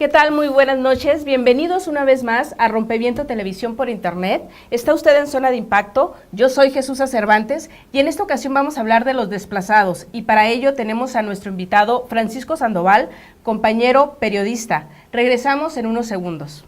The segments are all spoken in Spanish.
¿Qué tal? Muy buenas noches. Bienvenidos una vez más a Rompeviento Televisión por Internet. Está usted en Zona de Impacto. Yo soy Jesús Cervantes y en esta ocasión vamos a hablar de los desplazados. Y para ello tenemos a nuestro invitado Francisco Sandoval, compañero periodista. Regresamos en unos segundos.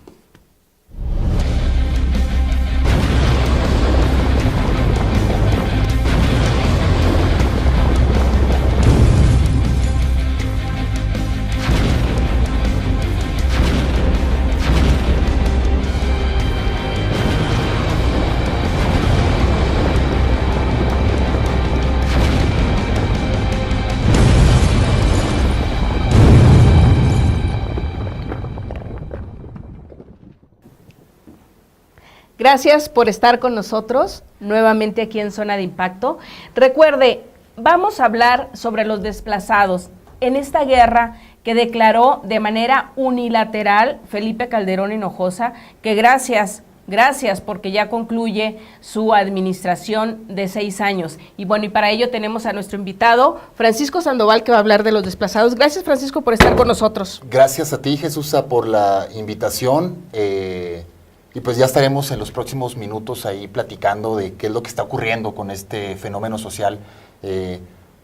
Gracias por estar con nosotros nuevamente aquí en Zona de Impacto. Recuerde, vamos a hablar sobre los desplazados en esta guerra que declaró de manera unilateral Felipe Calderón Hinojosa, que gracias porque ya concluye su administración de 6 años. Y bueno, y para ello tenemos a nuestro invitado, Francisco Sandoval, que va a hablar de los desplazados. Gracias, Francisco, por estar con nosotros. Gracias a ti, Jesús, por la invitación. Y pues ya estaremos en los próximos minutos ahí platicando de qué es lo que está ocurriendo con este fenómeno social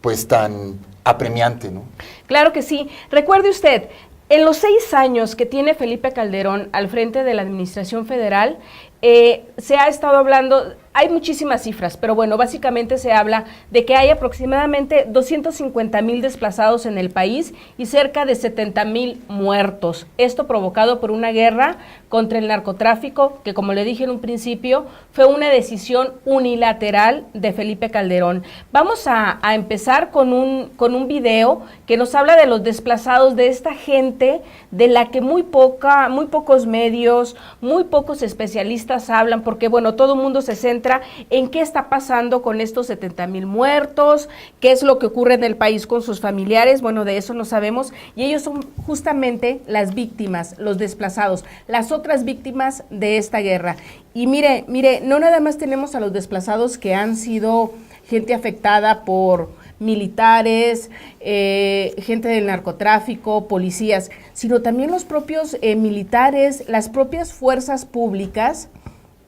pues tan apremiante, ¿no? Claro que sí. Recuerde usted, en los 6 años que tiene Felipe Calderón al frente de la Administración Federal, se ha estado hablando, hay muchísimas cifras, pero bueno, básicamente se habla de que hay aproximadamente 250,000 desplazados en el país y cerca de 70,000 muertos. Esto provocado por una guerra contra el narcotráfico, que como le dije en un principio, fue una decisión unilateral de Felipe Calderón. Vamos a empezar con un video que nos habla de los desplazados, de esta gente de la que muy pocos medios, muy pocos especialistas hablan, porque bueno, todo el mundo se centra en qué está pasando con estos 70,000 muertos, qué es lo que ocurre en el país con sus familiares. Bueno, de eso no sabemos, y ellos son justamente las víctimas, los desplazados, las otras víctimas de esta guerra. Y mire, no nada más tenemos a los desplazados que han sido gente afectada por militares, gente del narcotráfico, policías, sino también los propios militares, las propias fuerzas públicas,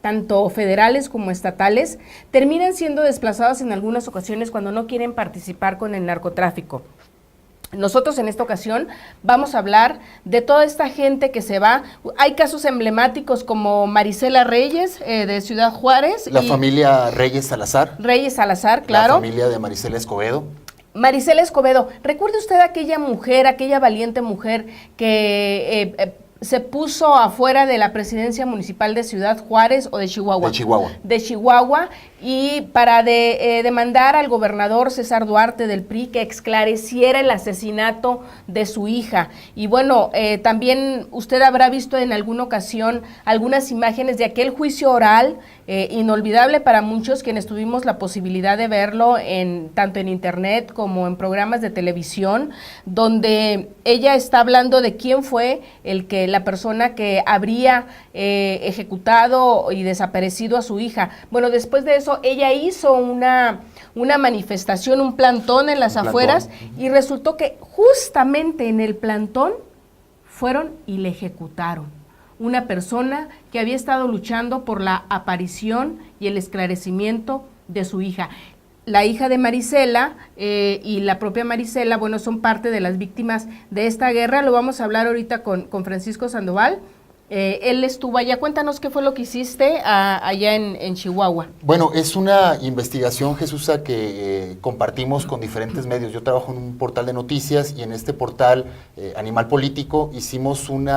tanto federales como estatales, terminan siendo desplazadas en algunas ocasiones cuando no quieren participar con el narcotráfico. Nosotros en esta ocasión vamos a hablar de toda esta gente que se va. Hay casos emblemáticos como Marisela Reyes, de Ciudad Juárez. La familia Reyes Salazar. Reyes Salazar, claro. La familia de Marisela Escobedo. Marisela Escobedo, ¿recuerda usted aquella mujer, aquella valiente mujer que se puso afuera de la presidencia municipal de Ciudad Juárez o de Chihuahua? De Chihuahua. De Chihuahua, y para demandar al gobernador César Duarte del PRI que esclareciera el asesinato de su hija. Y bueno, también usted habrá visto en alguna ocasión algunas imágenes de aquel juicio oral, inolvidable para muchos quienes tuvimos la posibilidad de verlo tanto en internet como en programas de televisión, donde ella está hablando de quién fue la persona que habría ejecutado y desaparecido a su hija. Bueno, después de eso ella hizo una manifestación, un plantón en las afueras, y resultó que justamente en el plantón fueron y le ejecutaron. Una persona que había estado luchando por la aparición y el esclarecimiento de su hija. La hija de Marisela y la propia Marisela, bueno, son parte de las víctimas de esta guerra. Lo vamos a hablar ahorita con Francisco Sandoval. Él estuvo allá. Cuéntanos qué fue lo que hiciste allá en Chihuahua. Bueno, es una investigación, Jesús, que compartimos con diferentes medios. Yo trabajo en un portal de noticias y en este portal, Animal Político, hicimos un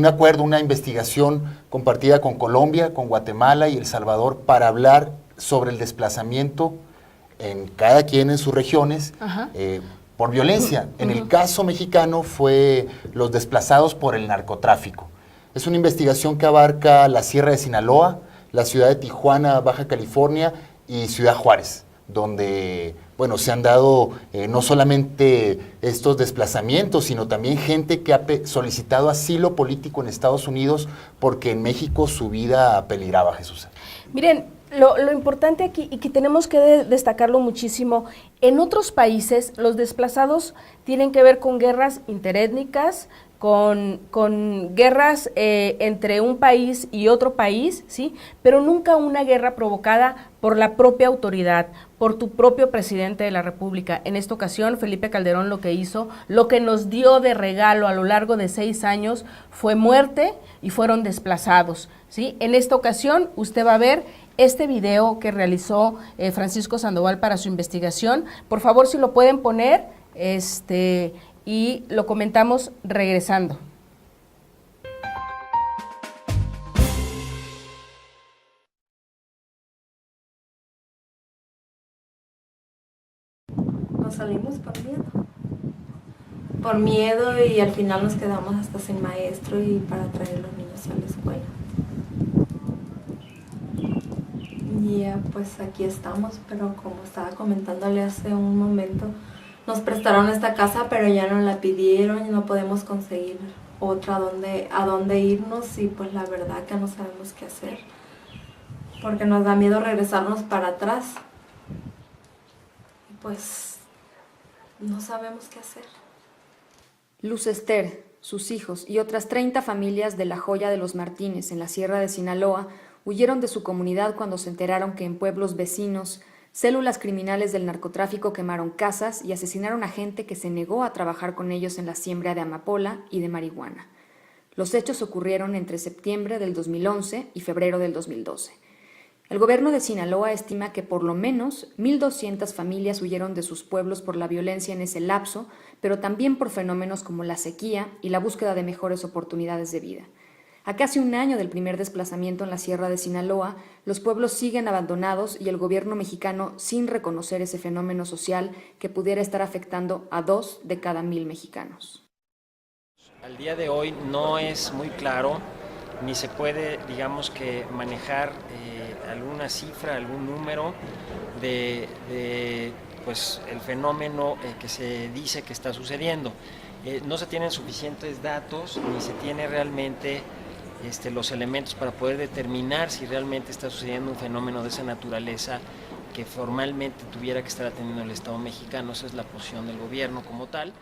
acuerdo, una investigación compartida con Colombia, con Guatemala y El Salvador para hablar sobre el desplazamiento en cada quien en sus regiones por violencia. En el caso mexicano fue los desplazados por el narcotráfico. Es una investigación que abarca la Sierra de Sinaloa, la ciudad de Tijuana, Baja California y Ciudad Juárez, donde bueno, se han dado no solamente estos desplazamientos, sino también gente que ha solicitado asilo político en Estados Unidos porque en México su vida peligraba, Jesús. Miren, Lo importante aquí, y que tenemos que destacarlo muchísimo, en otros países los desplazados tienen que ver con guerras interétnicas, con guerras entre un país y otro país, ¿sí? Pero nunca una guerra provocada por la propia autoridad, por tu propio presidente de la República. En esta ocasión, Felipe Calderón lo que hizo, lo que nos dio de regalo a lo largo de 6 años fue muerte y fueron desplazados, ¿sí? En esta ocasión, usted va a ver este video que realizó Francisco Sandoval para su investigación. Por favor, si lo pueden poner, y lo comentamos regresando. Nos salimos por miedo y al final nos quedamos hasta sin maestro y para traer a los niños a la escuela. Y ya pues aquí estamos, pero como estaba comentándole hace un momento, nos prestaron esta casa, pero ya no la pidieron y no podemos conseguir otra a dónde irnos y pues la verdad que no sabemos qué hacer. Porque nos da miedo regresarnos para atrás. Y pues no sabemos qué hacer. Luz Ester, sus hijos y otras 30 familias de La Joya de los Martínez, en la Sierra de Sinaloa, huyeron de su comunidad cuando se enteraron que en pueblos vecinos células criminales del narcotráfico quemaron casas y asesinaron a gente que se negó a trabajar con ellos en la siembra de amapola y de marihuana. Los hechos ocurrieron entre septiembre del 2011 y febrero del 2012. El gobierno de Sinaloa estima que por lo menos 1,200 familias huyeron de sus pueblos por la violencia en ese lapso, pero también por fenómenos como la sequía y la búsqueda de mejores oportunidades de vida. A casi un año del primer desplazamiento en la Sierra de Sinaloa, los pueblos siguen abandonados y el gobierno mexicano sin reconocer ese fenómeno social que pudiera estar afectando a 2 de cada 1,000 mexicanos. Al día de hoy no es muy claro, ni se puede, digamos que, manejar alguna cifra, algún número de pues, el fenómeno que se dice que está sucediendo. No se tienen suficientes datos, ni se tiene realmente los elementos para poder determinar si realmente está sucediendo un fenómeno de esa naturaleza que formalmente tuviera que estar atendiendo el Estado mexicano. Esa es la posición del gobierno como tal.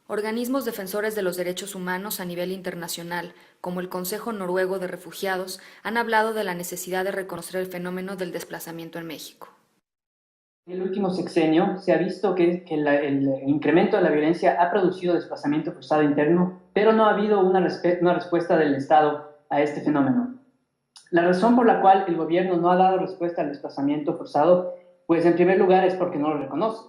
Organismos defensores de los derechos humanos a nivel internacional, como el Consejo Noruego de Refugiados, han hablado de la necesidad de reconocer el fenómeno del desplazamiento en México. En el último sexenio se ha visto que el incremento de la violencia ha producido desplazamiento forzado interno, pero no ha habido una respuesta del Estado a este fenómeno. La razón por la cual el gobierno no ha dado respuesta al desplazamiento forzado, pues en primer lugar es porque no lo reconoce.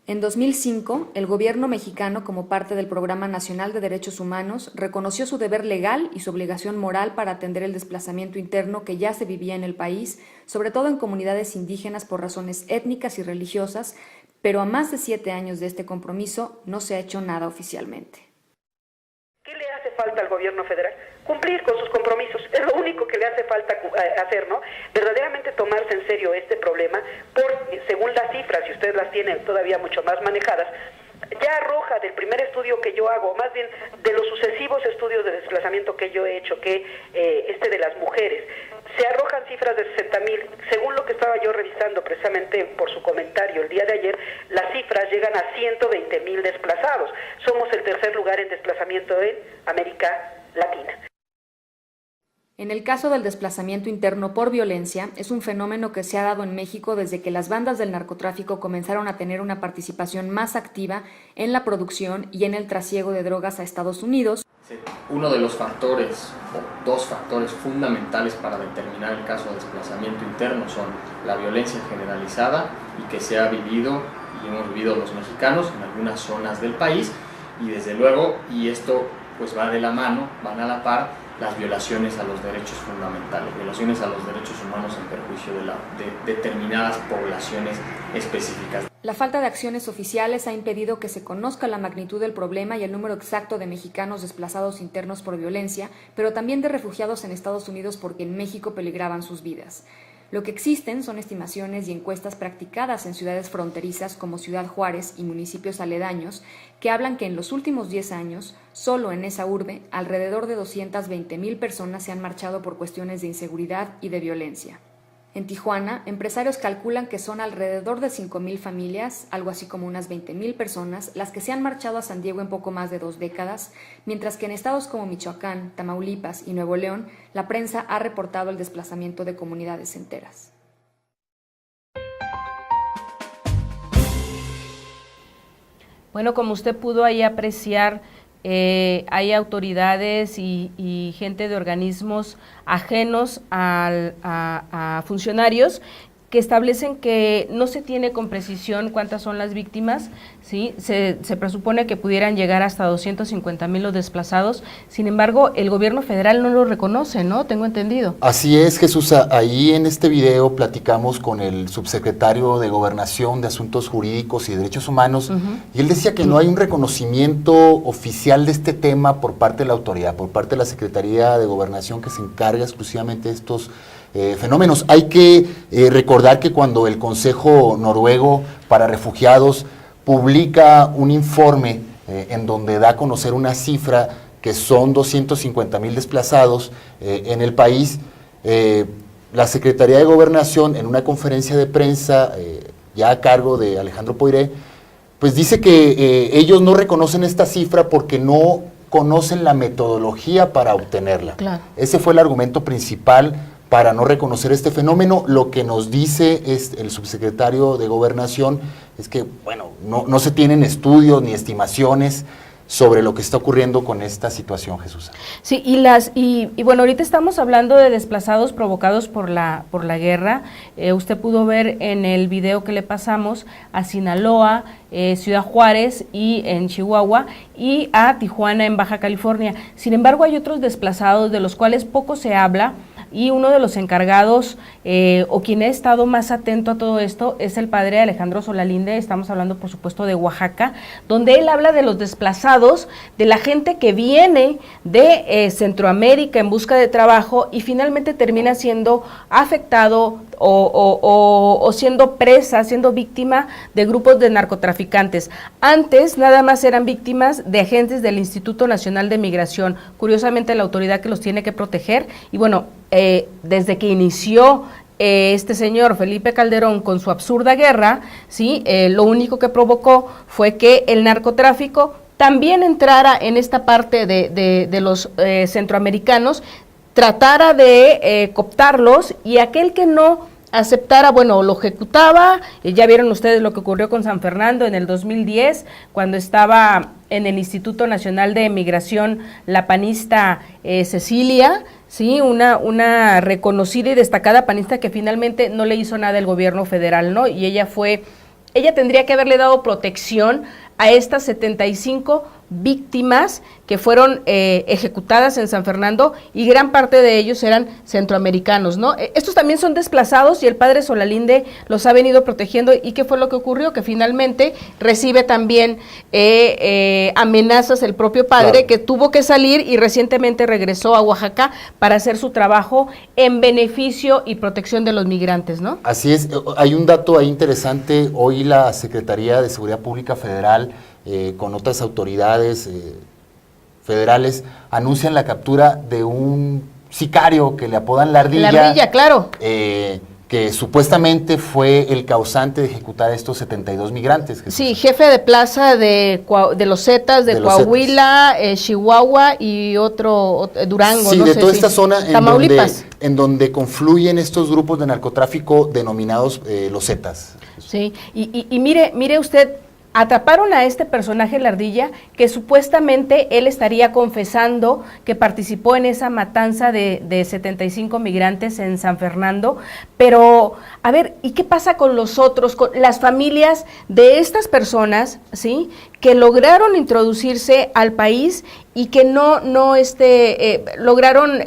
En 2005, el gobierno mexicano, como parte del Programa Nacional de Derechos Humanos, reconoció su deber legal y su obligación moral para atender el desplazamiento interno que ya se vivía en el país, sobre todo en comunidades indígenas por razones étnicas y religiosas, pero a más de 7 años de este compromiso no se ha hecho nada oficialmente. ¿Qué le hace falta al gobierno federal? Cumplir con sus compromisos, es lo único que le hace falta hacer, ¿no? Verdaderamente tomarse en serio este problema, porque según las cifras, y ustedes las tienen todavía mucho más manejadas, ya arroja del primer estudio que yo hago, más bien de los sucesivos estudios de desplazamiento que yo he hecho, que de las mujeres, se arrojan cifras de 60,000. Según lo que estaba yo revisando precisamente por su comentario el día de ayer, las cifras llegan a 120,000 desplazados. Somos el tercer lugar en desplazamiento en América Latina. En el caso del desplazamiento interno por violencia, es un fenómeno que se ha dado en México desde que las bandas del narcotráfico comenzaron a tener una participación más activa en la producción y en el trasiego de drogas a Estados Unidos. Uno de los factores, o 2 factores fundamentales para determinar el caso de desplazamiento interno son la violencia generalizada y que se ha vivido y hemos vivido los mexicanos en algunas zonas del país, y desde luego, y esto pues va de la mano, van a la par, las violaciones a los derechos fundamentales, violaciones a los derechos humanos en perjuicio de determinadas poblaciones específicas. La falta de acciones oficiales ha impedido que se conozca la magnitud del problema y el número exacto de mexicanos desplazados internos por violencia, pero también de refugiados en Estados Unidos porque en México peligraban sus vidas. Lo que existen son estimaciones y encuestas practicadas en ciudades fronterizas como Ciudad Juárez y municipios aledaños que hablan que en los últimos 10 años, solo en esa urbe, alrededor de 220,000 personas se han marchado por cuestiones de inseguridad y de violencia. En Tijuana, empresarios calculan que son alrededor de 5,000 familias, algo así como unas 20,000 personas, las que se han marchado a San Diego en poco más de 2 décadas, mientras que en estados como Michoacán, Tamaulipas y Nuevo León, la prensa ha reportado el desplazamiento de comunidades enteras. Bueno, como usted pudo ahí apreciar, hay autoridades y gente de organismos ajenos a funcionarios que establecen que no se tiene con precisión cuántas son las víctimas, ¿sí? Se presupone que pudieran llegar hasta 250,000 los desplazados, sin embargo, el gobierno federal no lo reconoce, ¿no? Tengo entendido. Así es, Jesús, ahí en este video platicamos con el subsecretario de Gobernación de Asuntos Jurídicos y Derechos Humanos, y él decía que no hay un reconocimiento oficial de este tema por parte de la autoridad, por parte de la Secretaría de Gobernación que se encarga exclusivamente de estos fenómenos. Hay que recordar que cuando el Consejo Noruego para Refugiados publica un informe en donde da a conocer una cifra que son 250,000 desplazados en el país, la Secretaría de Gobernación en una conferencia de prensa ya a cargo de Alejandro Poiré, pues dice que ellos no reconocen esta cifra porque no conocen la metodología para obtenerla. Claro. Ese fue el argumento principal para no reconocer este fenómeno. Lo que nos dice el subsecretario de Gobernación es que, bueno, no se tienen estudios ni estimaciones sobre lo que está ocurriendo con esta situación, Jesús. Sí, y bueno, ahorita estamos hablando de desplazados provocados por la guerra. Usted pudo ver en el video que le pasamos a Sinaloa, Ciudad Juárez y en Chihuahua, y a Tijuana en Baja California. Sin embargo, hay otros desplazados de los cuales poco se habla, y uno de los encargados o quien ha estado más atento a todo esto es el padre Alejandro Solalinde. Estamos hablando por supuesto de Oaxaca, donde él habla de los desplazados, de la gente que viene de Centroamérica en busca de trabajo y finalmente termina siendo afectado o siendo presa, siendo víctima de grupos de narcotraficantes. Antes nada más eran víctimas de agentes del Instituto Nacional de Migración, curiosamente la autoridad que los tiene que proteger. Y bueno, desde que inició este señor Felipe Calderón con su absurda guerra, ¿sí? Lo único que provocó fue que el narcotráfico también entrara en esta parte de los centroamericanos, tratara de cooptarlos, y aquel que no aceptara, bueno, lo ejecutaba. Ya vieron ustedes lo que ocurrió con San Fernando en el 2010, cuando estaba en el Instituto Nacional de Migración la panista Cecilia, sí, una reconocida y destacada panista que finalmente no le hizo nada el gobierno federal, ¿no? Y ella tendría que haberle dado protección a estas 75 víctimas que fueron ejecutadas en San Fernando, y gran parte de ellos eran centroamericanos, ¿no? Estos también son desplazados y el padre Solalinde los ha venido protegiendo. ¿Y qué fue lo que ocurrió? Que finalmente recibe también amenazas el propio padre, claro, que tuvo que salir y recientemente regresó a Oaxaca para hacer su trabajo en beneficio y protección de los migrantes, ¿no? Así es. Hay un dato ahí interesante. Hoy la Secretaría de Seguridad Pública Federal con otras autoridades federales anuncian la captura de un sicario que le apodan La Ardilla. La Ardilla, claro. Que supuestamente fue el causante de ejecutar a estos 72 migrantes. Jesús. Sí, jefe de plaza de los Zetas, de Coahuila, Chihuahua y otro Durango. Sí, no de sé, toda sí. esta zona Tamaulipas. en donde confluyen estos grupos de narcotráfico denominados los Zetas. Sí, y mire usted, atraparon a este personaje, La Ardilla, que supuestamente él estaría confesando que participó en esa matanza de 75 migrantes en San Fernando. Pero, a ver, ¿y qué pasa con los otros, con las familias de estas personas, sí, que lograron introducirse al país y que lograron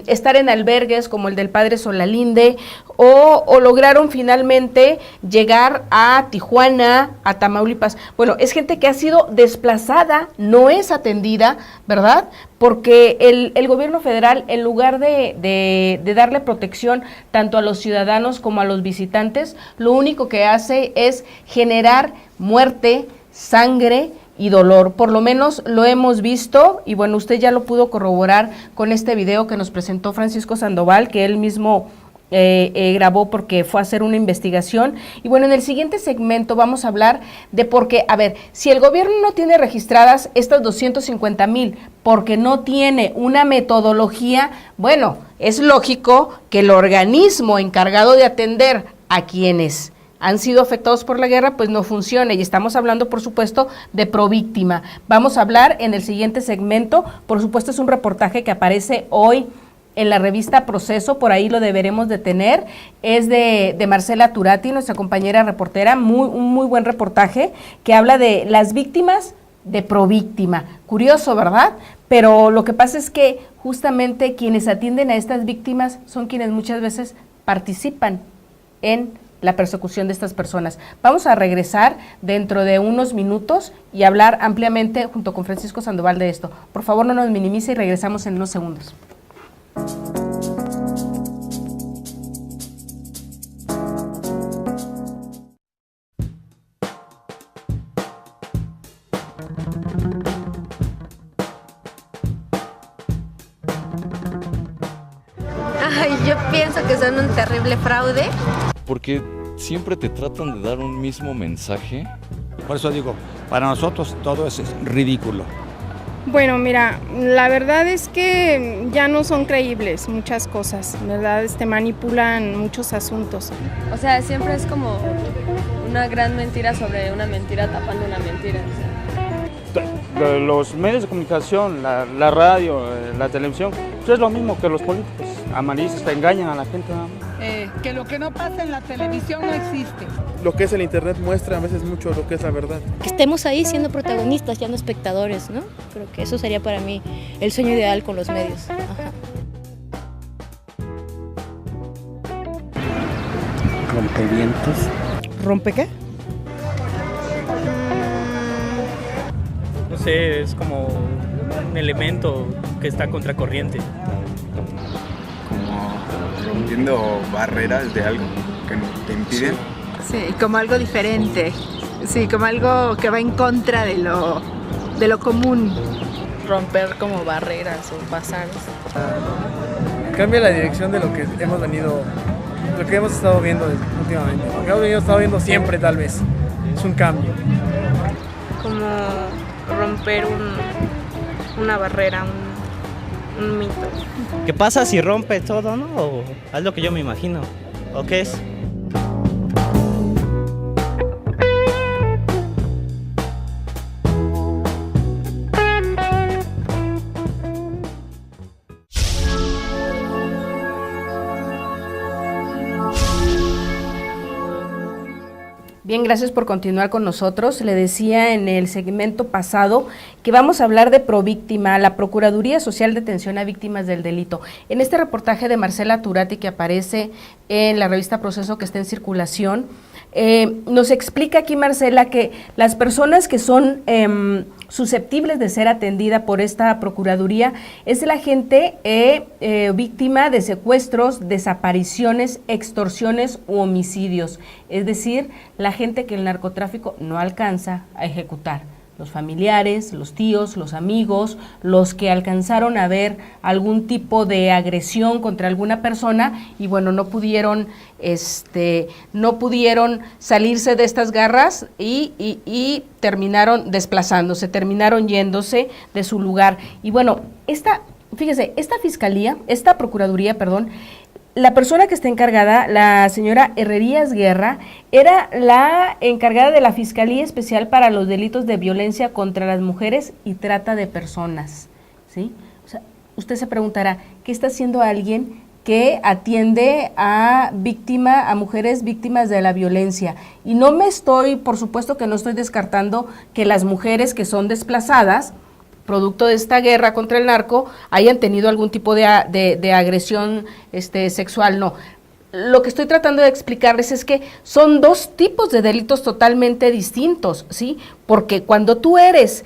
estar en albergues como el del Padre Solalinde o lograron finalmente llegar a Tijuana, a Tamaulipas. Bueno, es gente que ha sido desplazada, no es atendida, ¿verdad? Porque el gobierno federal, en lugar de darle protección tanto a los ciudadanos como a los visitantes, lo único que hace es generar muerte, sangre y dolor. Por lo menos lo hemos visto, y bueno, usted ya lo pudo corroborar con este video que nos presentó Francisco Sandoval, que él mismo grabó porque fue a hacer una investigación. Y bueno, en el siguiente segmento vamos a hablar de por qué, a ver, si el gobierno no tiene registradas estas 250,000 porque no tiene una metodología, bueno, es lógico que el organismo encargado de atender a quienes han sido afectados por la guerra, pues no funciona, y estamos hablando, por supuesto, de Províctima. Vamos a hablar en el siguiente segmento, por supuesto es un reportaje que aparece hoy en la revista Proceso, por ahí lo deberemos de tener, es de Marcela Turati, nuestra compañera reportera, un muy buen reportaje que habla de las víctimas de Províctima. Curioso, ¿verdad? Pero lo que pasa es que justamente quienes atienden a estas víctimas son quienes muchas veces participan en la persecución de estas personas. Vamos a regresar dentro de unos minutos y hablar ampliamente junto con Francisco Sandoval de esto. Por favor, no nos minimice y regresamos en unos segundos. Ay, yo pienso que son un terrible fraude. Porque siempre te tratan de dar un mismo mensaje. Por eso digo, para nosotros todo es ridículo. Bueno, mira, la verdad es que ya no son creíbles muchas cosas, ¿verdad? Manipulan muchos asuntos. O sea, siempre es como una gran mentira sobre una mentira tapando una mentira. O sea. Los medios de comunicación, la radio, la televisión, pues es lo mismo que los políticos. Amarillistas te engañan a la gente. Que lo que no pasa en la televisión no existe. Lo que es el internet muestra a veces mucho lo que es la verdad. Que estemos ahí siendo protagonistas, ya no espectadores, ¿no? Creo que eso sería para mí el sueño ideal con los medios. Ajá. Rompevientos. ¿Rompe qué? No sé, es como un elemento que está contracorriente. Rompiendo barreras de algo que te impiden. Sí, como algo diferente. Sí, como algo que va en contra de lo común. Romper como barreras o pasar. Cambia la dirección de lo que hemos venido, lo que hemos estado viendo últimamente. Lo que hemos estado viendo siempre, tal vez. Es un cambio. Como romper una barrera, un mito. ¿Qué pasa si rompe todo, no? O es lo que yo me imagino. ¿O qué es? Bien, gracias por continuar con nosotros. Le decía en el segmento pasado que vamos a hablar de Províctima, la Procuraduría Social de Atención a Víctimas del Delito. En este reportaje de Marcela Turati que aparece en la revista Proceso, que está en circulación, nos explica aquí Marcela que las personas que son susceptibles de ser atendida por esta Procuraduría es la gente víctima de secuestros, desapariciones, extorsiones u homicidios, es decir, la gente que el narcotráfico no alcanza a ejecutar. Los familiares, los tíos, los amigos, los que alcanzaron a ver algún tipo de agresión contra alguna persona y bueno, no pudieron salirse de estas garras y terminaron desplazándose, terminaron yéndose de su lugar. Y bueno, esta Procuraduría, la persona que está encargada, la señora Herrerías Guerra, era la encargada de la Fiscalía Especial para los Delitos de Violencia contra las Mujeres y Trata de Personas, ¿sí? O sea, usted se preguntará, ¿qué está haciendo alguien que atiende a mujeres víctimas de la violencia. Y no me estoy, por supuesto que no estoy descartando que las mujeres que son desplazadas, producto de esta guerra contra el narco, hayan tenido algún tipo de agresión sexual, no. Lo que estoy tratando de explicarles es que son dos tipos de delitos totalmente distintos, ¿sí? Porque cuando tú eres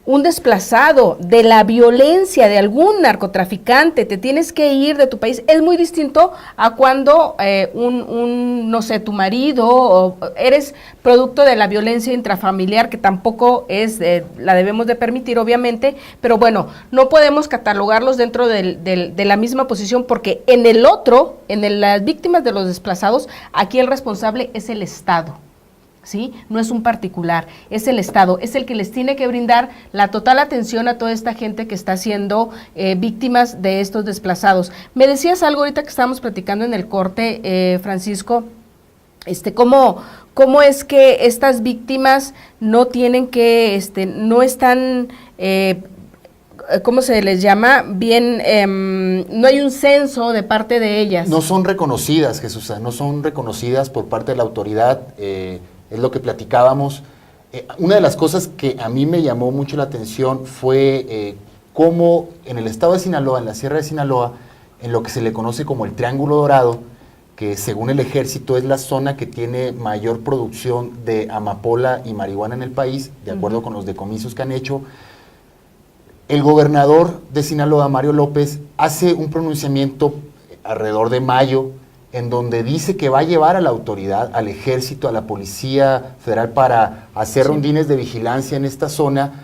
un desplazado de la violencia de algún narcotraficante, te tienes que ir de tu país, es muy distinto a cuando no sé, tu marido, o eres producto de la violencia intrafamiliar, que tampoco es, la debemos de permitir, obviamente, pero bueno, no podemos catalogarlos dentro de la misma posición, porque en el otro, las víctimas de los desplazados, aquí el responsable es el Estado. ¿Sí? No es un particular, es el Estado, es el que les tiene que brindar la total atención a toda esta gente que está siendo víctimas de estos desplazados. Me decías algo ahorita que estábamos platicando en el corte, Francisco, ¿cómo es que estas víctimas no tienen que, no están, ¿cómo se les llama? Bien, no hay un censo de parte de ellas. No son reconocidas, Jesús, no son reconocidas por parte de la autoridad, es lo que platicábamos. Una de las cosas que a mí me llamó mucho la atención fue cómo en el estado de Sinaloa, en la Sierra de Sinaloa, en lo que se le conoce como el Triángulo Dorado, que según el ejército es la zona que tiene mayor producción de amapola y marihuana en el país, de acuerdo con los decomisos que han hecho, el gobernador de Sinaloa, Mario López, hace un pronunciamiento alrededor de mayo, en donde dice que va a llevar a la autoridad, al ejército, a la Policía Federal para hacer rondines de vigilancia en esta zona,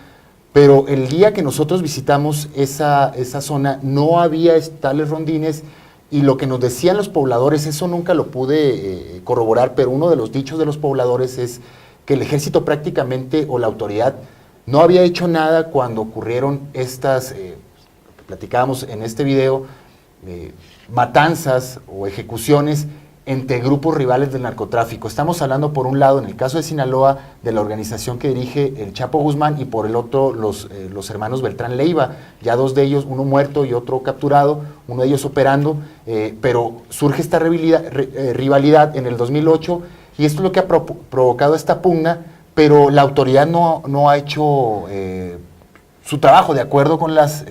pero el día que nosotros visitamos esa zona no había tales rondines, y lo que nos decían los pobladores, eso nunca lo pude corroborar, pero uno de los dichos de los pobladores es que el ejército prácticamente, o la autoridad, no había hecho nada cuando ocurrieron estas, platicábamos en este video, matanzas o ejecuciones entre grupos rivales del narcotráfico. Estamos hablando, por un lado, en el caso de Sinaloa, de la organización que dirige el Chapo Guzmán, y por el otro, los hermanos Beltrán Leiva, ya dos de ellos, uno muerto y otro capturado, uno de ellos operando, pero surge esta rivalidad en el 2008, y esto es lo que ha provocado esta pugna, pero la autoridad no ha hecho su trabajo de acuerdo con las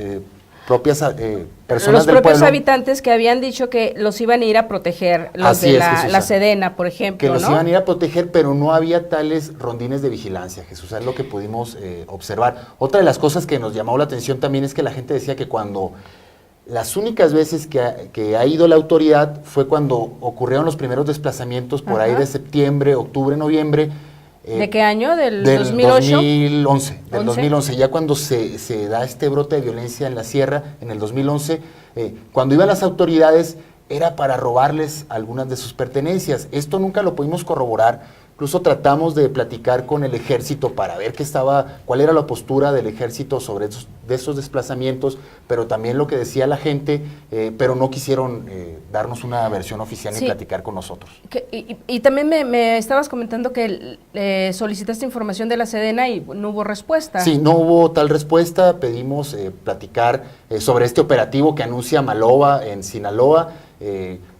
propias personas del pueblo. Los propios habitantes que habían dicho que los iban a ir a proteger, los de la Sedena, por ejemplo, que los iban a ir a proteger, pero no había tales rondines de vigilancia, Jesús, es lo que pudimos observar. Otra de las cosas que nos llamó la atención también es que la gente decía que cuando las únicas veces que ha ido la autoridad fue cuando ocurrieron los primeros desplazamientos por ahí de septiembre, octubre, noviembre. ¿De qué año? ¿Del 2008? 2011, del 2011, ya cuando se da este brote de violencia en la sierra, en el 2011, cuando iban las autoridades era para robarles algunas de sus pertenencias. Esto nunca lo pudimos corroborar, incluso tratamos de platicar con el ejército para ver cuál era la postura del ejército sobre esos desplazamientos, pero también lo que decía la gente, pero no quisieron darnos una versión oficial ni platicar con nosotros. Y también me estabas comentando que solicitaste información de la Sedena y no hubo respuesta. Sí, no hubo tal respuesta, pedimos platicar sobre este operativo que anuncia Maloba en Sinaloa,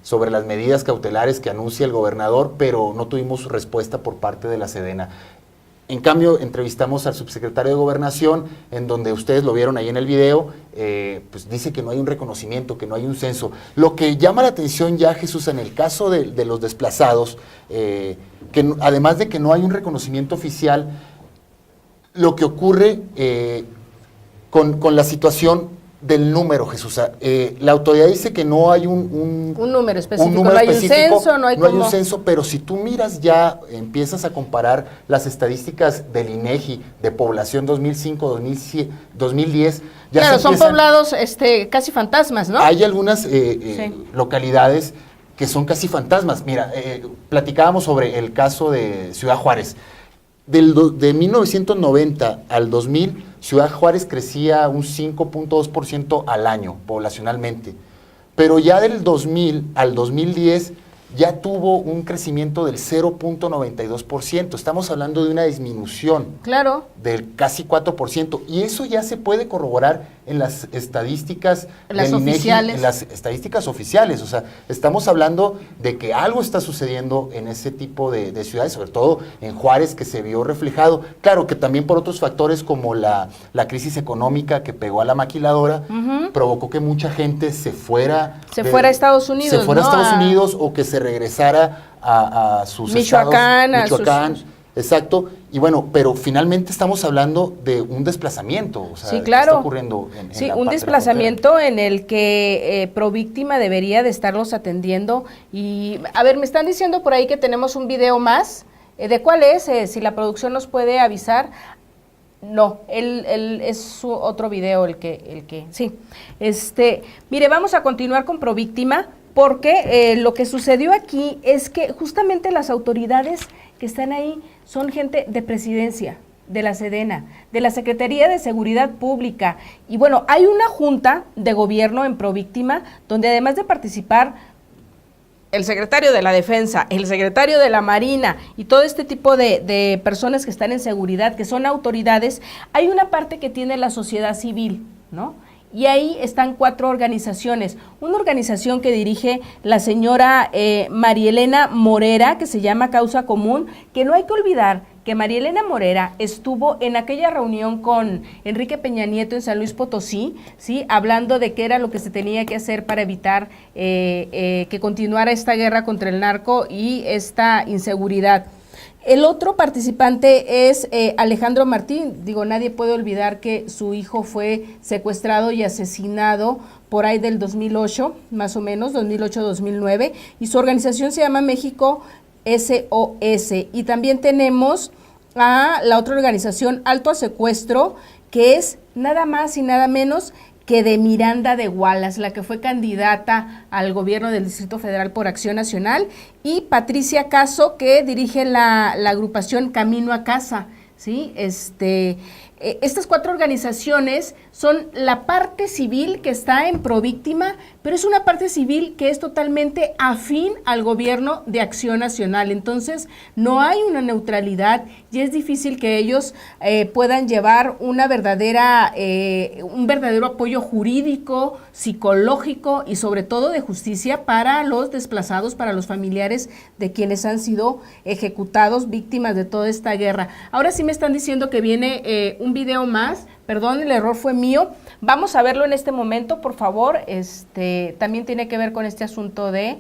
sobre las medidas cautelares que anuncia el gobernador, pero no tuvimos respuesta por parte de la Sedena. En cambio, entrevistamos al subsecretario de Gobernación, en donde ustedes lo vieron ahí en el video, pues dice que no hay un reconocimiento, que no hay un censo. Lo que llama la atención ya, Jesús, en el caso de los desplazados, que además de que no hay un reconocimiento oficial, lo que ocurre con la situación del número, Jesús. La autoridad dice que no hay un número específico, no hay un censo, no hay un censo, pero si tú miras ya, empiezas a comparar las estadísticas del INEGI de población 2005, 2010, ya claro, son poblados casi fantasmas, ¿no? Hay algunas localidades que son casi fantasmas. Mira, platicábamos sobre el caso de Ciudad Juárez. De 1990 al 2000, Ciudad Juárez crecía un 5.2% al año, poblacionalmente. Pero ya del 2000 al 2010, ya tuvo un crecimiento del 0.92%. Estamos hablando de una disminución claro, del casi 4%. Y eso ya se puede corroborar en las estadísticas las del INEGI, oficiales. en las estadísticas oficiales. O sea, estamos hablando de que algo está sucediendo en ese tipo de ciudades, sobre todo en Juárez, que se vio reflejado. Claro que también por otros factores como la crisis económica que pegó a la maquiladora, provocó que mucha gente se fuera a Estados Unidos. Se fuera ¿no? a Estados Unidos o que se regresara a sus Michoacán, estados. Michoacán, exacto. Y bueno, pero finalmente estamos hablando de un desplazamiento. O sea, sí, claro. ¿qué está ocurriendo en sí, la un parte desplazamiento en el que Províctima debería de estarlos atendiendo. Y, a ver, me están diciendo por ahí que tenemos un video más. ¿De cuál es? Si la producción nos puede avisar. No, él es otro video el que sí. Mire, vamos a continuar con Províctima porque lo que sucedió aquí es que justamente las autoridades que están ahí son gente de presidencia, de la Sedena, de la Secretaría de Seguridad Pública. Y bueno, hay una junta de gobierno en Províctima donde además de participar el secretario de la Defensa, el secretario de la Marina y todo este tipo de personas que están en seguridad, que son autoridades, hay una parte que tiene la sociedad civil, ¿no? Y ahí están 4 organizaciones. Una organización que dirige la señora Marielena Morera, que se llama Causa Común, que no hay que olvidar que Marielena Morera estuvo en aquella reunión con Enrique Peña Nieto en San Luis Potosí, ¿sí? Hablando de qué era lo que se tenía que hacer para evitar que continuara esta guerra contra el narco y esta inseguridad. El otro participante es Alejandro Martín. Digo, nadie puede olvidar que su hijo fue secuestrado y asesinado por ahí del 2008, más o menos, 2008-2009, y su organización se llama México SOS. Y también tenemos a la otra organización, Alto a Secuestro, que es nada más y nada menos que de Miranda de Wallace, la que fue candidata al gobierno del Distrito Federal por Acción Nacional, y Patricia Caso, que dirige la agrupación Camino a Casa, ¿sí? Estas 4 organizaciones son la parte civil que está en Províctima, pero es una parte civil que es totalmente afín al gobierno de Acción Nacional. Entonces, no hay una neutralidad y es difícil que ellos puedan llevar un verdadero apoyo jurídico, psicológico y sobre todo de justicia para los desplazados, para los familiares de quienes han sido ejecutados, víctimas de toda esta guerra. Ahora sí me están diciendo que viene un video más. Perdón, el error fue mío. Vamos a verlo en este momento, por favor. También tiene que ver con este asunto de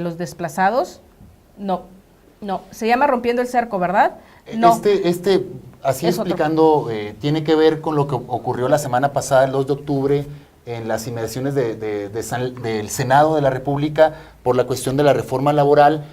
los desplazados. No, se llama Rompiendo el Cerco, ¿verdad? No. Así explicando, tiene que ver con lo que ocurrió la semana pasada, el 2 de octubre, en las inmediaciones del Senado de la República por la cuestión de la reforma laboral,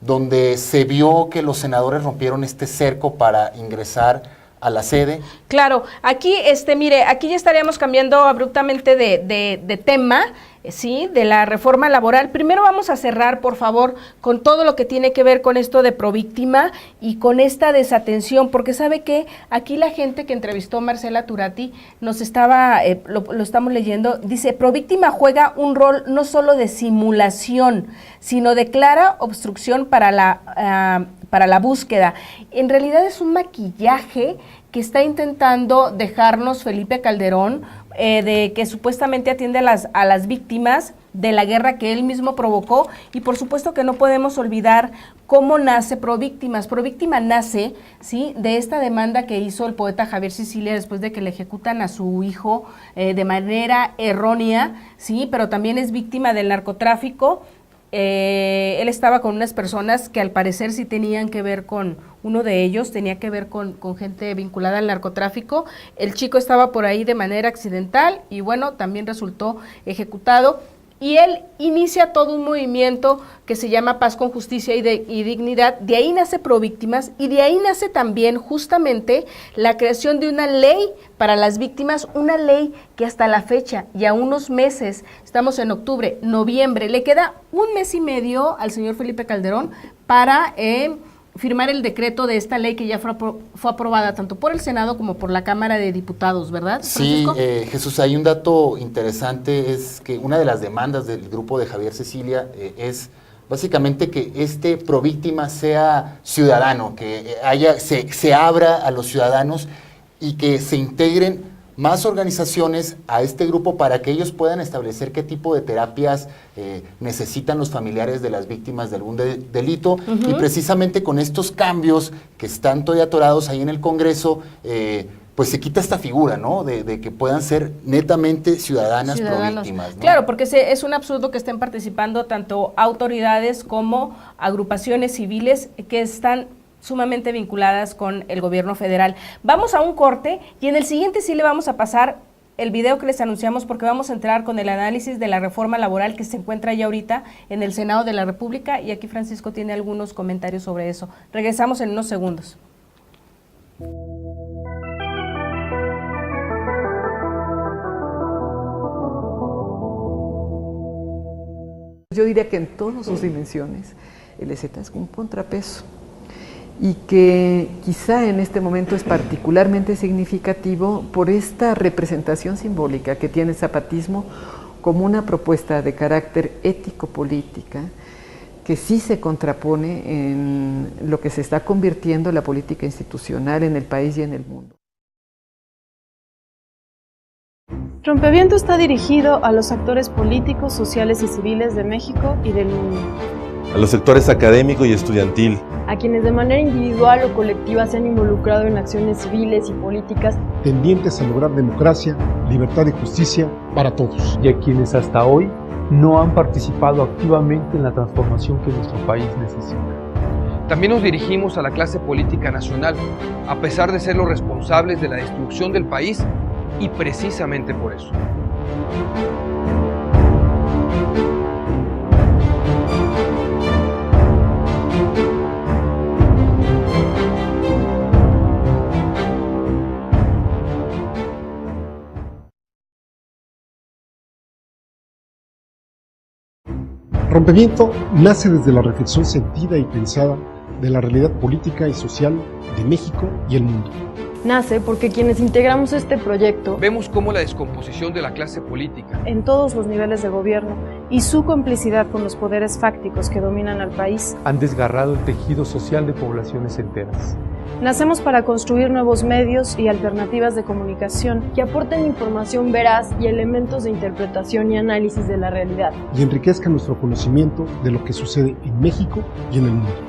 donde se vio que los senadores rompieron este cerco para ingresar a la sede. Claro, aquí, mire, aquí ya estaríamos cambiando abruptamente de tema, sí, de la reforma laboral. Primero vamos a cerrar, por favor, con todo lo que tiene que ver con esto de Províctima y con esta desatención, porque sabe que aquí la gente que entrevistó Marcela Turati nos estaba, lo estamos leyendo, dice, Províctima juega un rol no solo de simulación, sino de clara obstrucción para la búsqueda. En realidad es un maquillaje que está intentando dejarnos Felipe Calderón, de que supuestamente atiende a las víctimas de la guerra que él mismo provocó, y por supuesto que no podemos olvidar cómo nace Províctimas. Províctima nace, ¿sí?, de esta demanda que hizo el poeta Javier Sicilia después de que le ejecutan a su hijo de manera errónea, ¿sí?, pero también es víctima del narcotráfico. Él estaba con unas personas que al parecer sí tenían que ver con, uno de ellos tenía que ver con gente vinculada al narcotráfico. El chico estaba por ahí de manera accidental y bueno, también resultó ejecutado. Y él inicia todo un movimiento que se llama Paz con Justicia y Dignidad. De ahí nace Províctimas y de ahí nace también justamente la creación de una ley para las víctimas, una ley que hasta la fecha, ya unos meses, estamos en octubre, noviembre, le queda un mes y medio al señor Felipe Calderón para firmar el decreto de esta ley que ya fue aprobada tanto por el Senado como por la Cámara de Diputados, ¿verdad, Francisco? Sí, Jesús, hay un dato interesante, es que una de las demandas del grupo de Javier Sicilia es básicamente que este províctima sea ciudadano, que se abra a los ciudadanos y que se integren más organizaciones a este grupo para que ellos puedan establecer qué tipo de terapias necesitan los familiares de las víctimas de algún delito. Y precisamente con estos cambios que están todavía atorados ahí en el Congreso, pues se quita esta figura, ¿no? De que puedan ser netamente ciudadanos. Províctimas, ¿no? Claro, porque es un absurdo que estén participando tanto autoridades como agrupaciones civiles que están sumamente vinculadas con el gobierno federal. Vamos a un corte y en el siguiente sí le vamos a pasar el video que les anunciamos porque vamos a entrar con el análisis de la reforma laboral que se encuentra ya ahorita en el Senado de la República y aquí Francisco tiene algunos comentarios sobre eso. Regresamos en unos segundos. Yo diría que en todas sus dimensiones el EZ es un contrapeso y que quizá en este momento es particularmente significativo por esta representación simbólica que tiene el zapatismo como una propuesta de carácter ético-política que sí se contrapone en lo que se está convirtiendo la política institucional en el país y en el mundo. Rompeviento está dirigido a los actores políticos, sociales y civiles de México y del mundo. A los sectores académico y estudiantil. A quienes de manera individual o colectiva se han involucrado en acciones civiles y políticas tendientes a lograr democracia, libertad y justicia para todos. Y a quienes hasta hoy no han participado activamente en la transformación que nuestro país necesita. También nos dirigimos a la clase política nacional, a pesar de ser los responsables de la destrucción del país y precisamente por eso. Rompeviento nace desde la reflexión sentida y pensada de la realidad política y social de México y el mundo. Nace porque quienes integramos este proyecto vemos cómo la descomposición de la clase política en todos los niveles de gobierno y su complicidad con los poderes fácticos que dominan al país han desgarrado el tejido social de poblaciones enteras. Nacemos para construir nuevos medios y alternativas de comunicación que aporten información veraz y elementos de interpretación y análisis de la realidad. Y enriquezcan nuestro conocimiento de lo que sucede en México y en el mundo.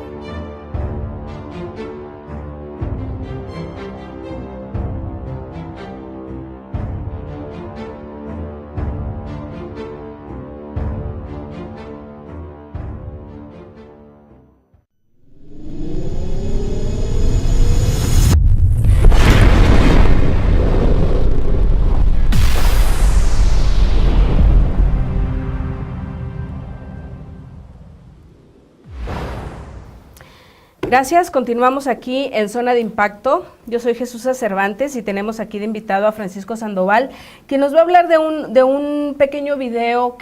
Gracias, continuamos aquí en Zona de Impacto. Yo soy Jesús Cervantes y tenemos aquí de invitado a Francisco Sandoval, que nos va a hablar de un pequeño video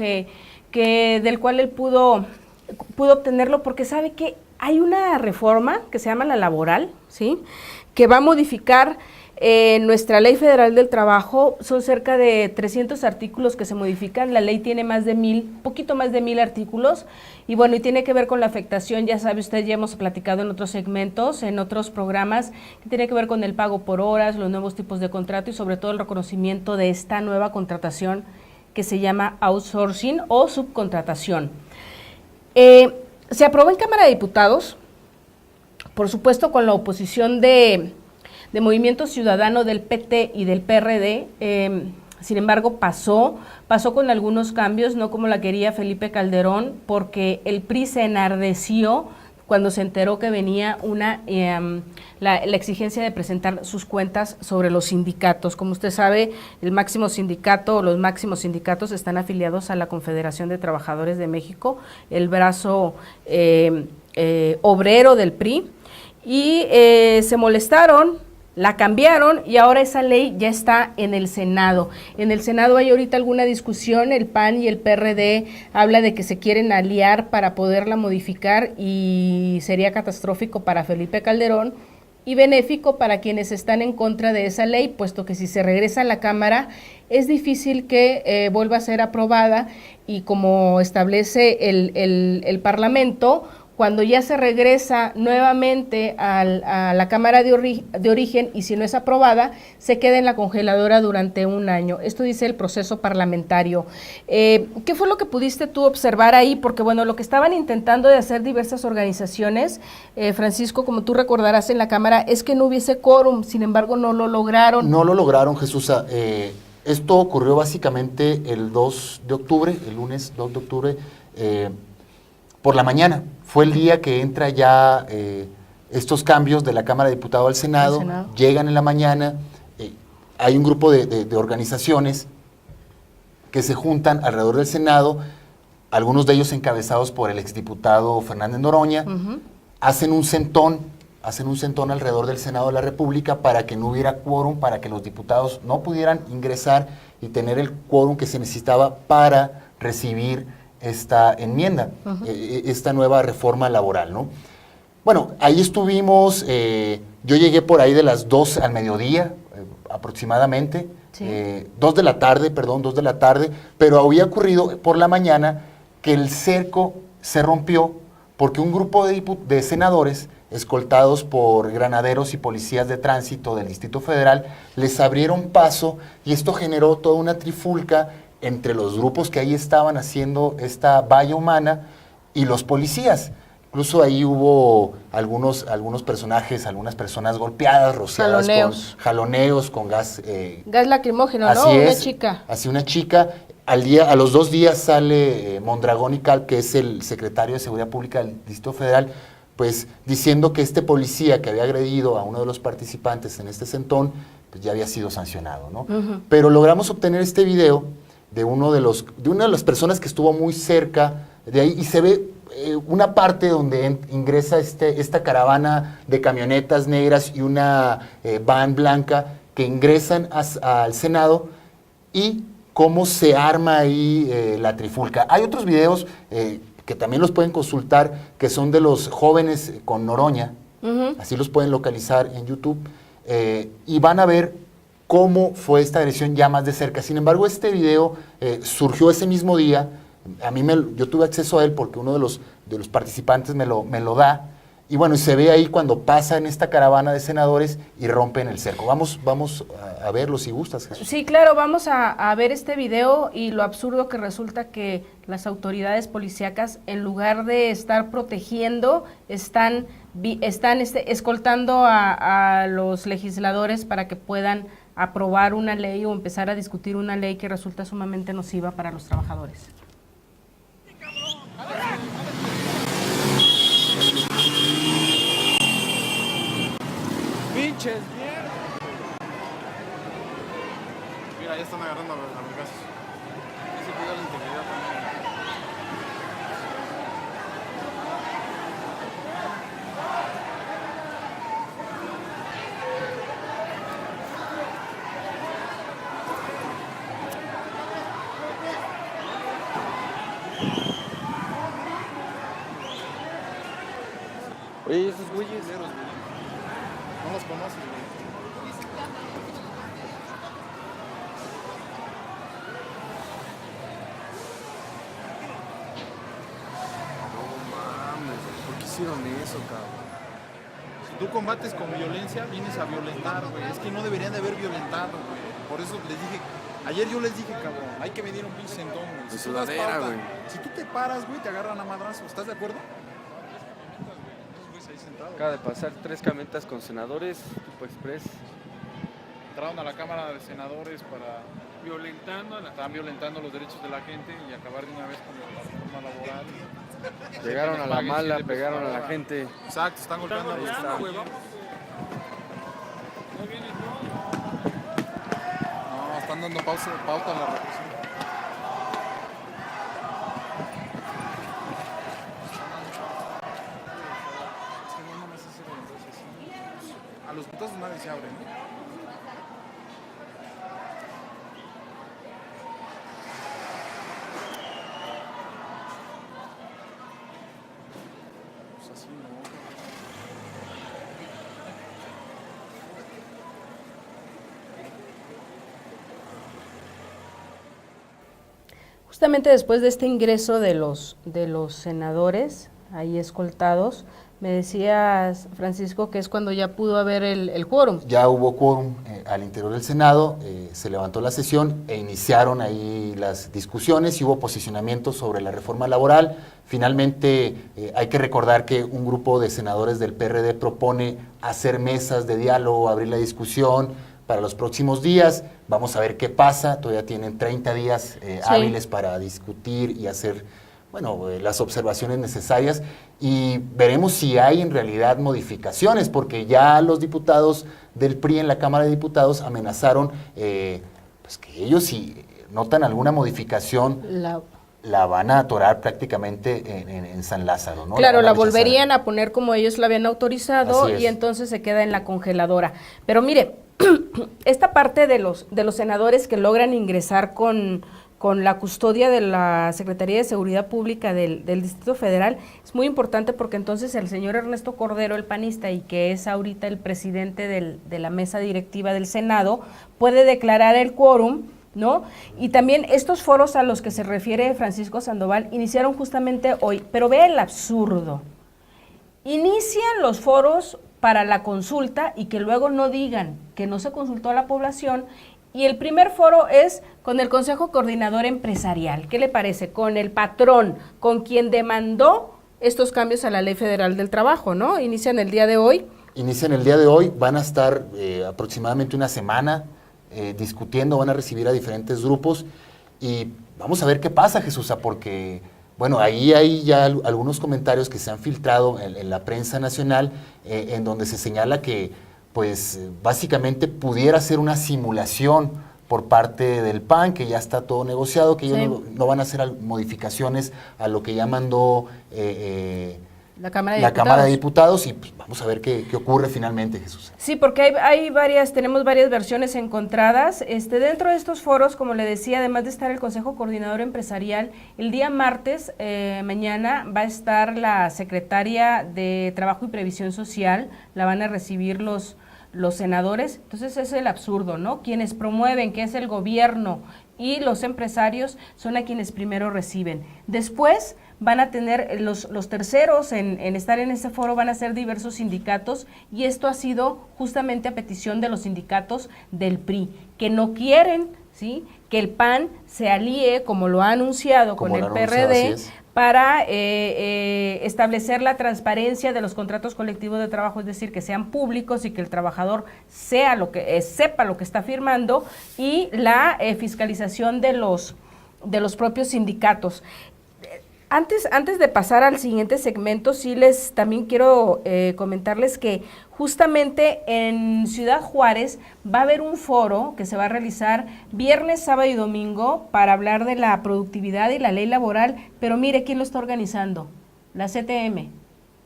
del cual él pudo obtenerlo porque sabe que hay una reforma que se llama la laboral, ¿sí?, que va a modificar nuestra Ley Federal del Trabajo. Son cerca de 300 artículos que se modifican. La ley tiene poquito más de 1000 artículos y bueno, y tiene que ver con la afectación, ya sabe usted, ya hemos platicado en otros segmentos, en otros programas, que tiene que ver con el pago por horas, los nuevos tipos de contrato y sobre todo el reconocimiento de esta nueva contratación que se llama outsourcing o subcontratación. Se aprobó en Cámara de Diputados, por supuesto con la oposición de Movimiento Ciudadano, del PT y del PRD, sin embargo pasó con algunos cambios, no como la quería Felipe Calderón, porque el PRI se enardeció cuando se enteró que venía la exigencia de presentar sus cuentas sobre los sindicatos. Como usted sabe, el máximo sindicato, los máximos sindicatos están afiliados a la Confederación de Trabajadores de México, el brazo obrero del PRI, y se molestaron, la cambiaron y ahora esa ley ya está en el Senado. En el Senado hay ahorita alguna discusión, el PAN y el PRD habla de que se quieren aliar para poderla modificar y sería catastrófico para Felipe Calderón y benéfico para quienes están en contra de esa ley, puesto que si se regresa a la Cámara es difícil que vuelva a ser aprobada y como establece el Parlamento, cuando ya se regresa nuevamente a la Cámara de Origen y si no es aprobada, se queda en la congeladora durante un año. Esto dice el proceso parlamentario. ¿Qué fue lo que pudiste tú observar ahí? Porque bueno, lo que estaban intentando de hacer diversas organizaciones, Francisco, como tú recordarás en la Cámara, es que no hubiese quórum, sin embargo no lo lograron. No lo lograron, Jesús. Esto ocurrió básicamente el 2 de octubre, el lunes 2 de octubre, por la mañana. Fue el día que entra ya estos cambios de la Cámara de Diputados al Senado, llegan en la mañana, hay un grupo de organizaciones que se juntan alrededor del Senado, algunos de ellos encabezados por el exdiputado Fernández Noroña, hacen un sentón alrededor del Senado de la República para que no hubiera quórum, para que los diputados no pudieran ingresar y tener el quórum que se necesitaba para recibir esta enmienda, esta nueva reforma laboral, ¿no? Bueno, ahí estuvimos, yo llegué por ahí de las 2 al mediodía, aproximadamente, 2 de la tarde, pero había ocurrido por la mañana que el cerco se rompió porque un grupo de senadores, escoltados por granaderos y policías de tránsito del Distrito Federal, les abrieron paso y esto generó toda una trifulca entre los grupos que ahí estaban haciendo esta valla humana y los policías. Incluso ahí hubo algunos personajes, algunas personas golpeadas, rociadas con jaloneos, con gas. Gas lacrimógeno, así ¿no? Es, una chica. Así una chica. A los 2 días sale Mondragón y Cal, que es el secretario de Seguridad Pública del Distrito Federal, pues diciendo que este policía que había agredido a uno de los participantes en este sentón, pues ya había sido sancionado, ¿no? Pero logramos obtener este video de una de las personas que estuvo muy cerca de ahí y se ve una parte donde ingresa esta caravana de camionetas negras y una van blanca que ingresan al Senado y cómo se arma ahí la trifulca. Hay otros videos que también los pueden consultar, que son de los jóvenes con Noroña, así los pueden localizar en YouTube, y van a ver cómo fue esta agresión ya más de cerca. Sin embargo, este video surgió ese mismo día. Yo tuve acceso a él porque uno de los participantes me lo da. Y bueno, y se ve ahí cuando pasa en esta caravana de senadores y rompen el cerco. Vamos a verlo si gustas, Jesús. Sí, claro, vamos a ver este video y lo absurdo que resulta que las autoridades policíacas, en lugar de estar protegiendo, están escoltando a los legisladores para que puedan aprobar una ley o empezar a discutir una ley que resulta sumamente nociva para los trabajadores. ¡Pinches mierda! Mira, ya están agarrando a vergazos. Ese cuida la integridad también. Oye, esos güeyes. No los conoces, güey. No mames, ¿por qué hicieron eso, cabrón? Si tú combates con violencia, vienes a violentar, güey. Es que no deberían de haber violentado, güey. Por eso les dije, ayer yo les dije, cabrón, hay que venir un pinche sentón, güey. De sudadera, güey. Si tú te paras, güey, te agarran a madrazo. ¿Estás de acuerdo? Acaba de pasar 3 camionetas con senadores, tipo express. Entraron a la Cámara de Senadores para estaban violentando los derechos de la gente y acabar de una vez con la reforma laboral. Llegaron a la mala, pegaron a la gente. Exacto, están golpeando a los güey. No, están dando pauta a la represión. A los putazos nadie se abre, ¿no? Pues así no. Justamente después de este ingreso de los senadores, ahí escoltados, me decías, Francisco, que es cuando ya pudo haber el quórum. Ya hubo quórum al interior del Senado, se levantó la sesión e iniciaron ahí las discusiones y hubo posicionamientos sobre la reforma laboral. Finalmente, hay que recordar que un grupo de senadores del PRD propone hacer mesas de diálogo, abrir la discusión para los próximos días. Vamos a ver qué pasa, todavía tienen 30 días hábiles para discutir y hacer las observaciones necesarias y veremos si hay en realidad modificaciones, porque ya los diputados del PRI en la Cámara de Diputados amenazaron pues que ellos si notan alguna modificación la van a atorar prácticamente en San Lázaro, ¿no? Claro, la volverían a poner como ellos la habían autorizado y entonces se queda en la congeladora. Pero mire, esta parte de los senadores que logran ingresar con la custodia de la Secretaría de Seguridad Pública del Distrito Federal, es muy importante porque entonces el señor Ernesto Cordero, el panista, y que es ahorita el presidente de la mesa directiva del Senado, puede declarar el quórum, ¿no? Y también estos foros a los que se refiere Francisco Sandoval iniciaron justamente hoy, pero vea el absurdo. Inician los foros para la consulta y que luego no digan que no se consultó a la población. Y el primer foro es con el Consejo Coordinador Empresarial. ¿Qué le parece? Con el patrón, con quien demandó estos cambios a la Ley Federal del Trabajo, ¿no? Inician el día de hoy. Inician el día de hoy, van a estar aproximadamente una semana discutiendo, van a recibir a diferentes grupos y vamos a ver qué pasa, Jesús, porque, bueno, ahí hay ya algunos comentarios que se han filtrado en la prensa nacional en donde se señala que pues básicamente pudiera ser una simulación por parte del PAN, que ya está todo negociado, que ellos no van a hacer modificaciones a lo que ya mandó la Cámara de Diputados y pues, vamos a ver qué ocurre finalmente, Jesús. Sí, porque tenemos varias versiones encontradas. Dentro de estos foros, como le decía, además de estar el Consejo Coordinador Empresarial, el día martes, mañana, va a estar la Secretaria de Trabajo y Previsión Social, la van a recibir los senadores. Entonces es el absurdo, ¿no? Quienes promueven, que es el gobierno y los empresarios, son a quienes primero reciben. Después van a tener los terceros en estar en ese foro, van a ser diversos sindicatos, y esto ha sido justamente a petición de los sindicatos del PRI, que no quieren, ¿sí?, que el PAN se alíe, como lo ha anunciado con el PRD, para establecer la transparencia de los contratos colectivos de trabajo, es decir, que sean públicos y que el trabajador sepa lo que está firmando, y la fiscalización de los propios sindicatos. Antes de pasar al siguiente segmento, también quiero comentarles que justamente en Ciudad Juárez va a haber un foro que se va a realizar viernes, sábado y domingo para hablar de la productividad y la ley laboral, pero mire quién lo está organizando, la CTM,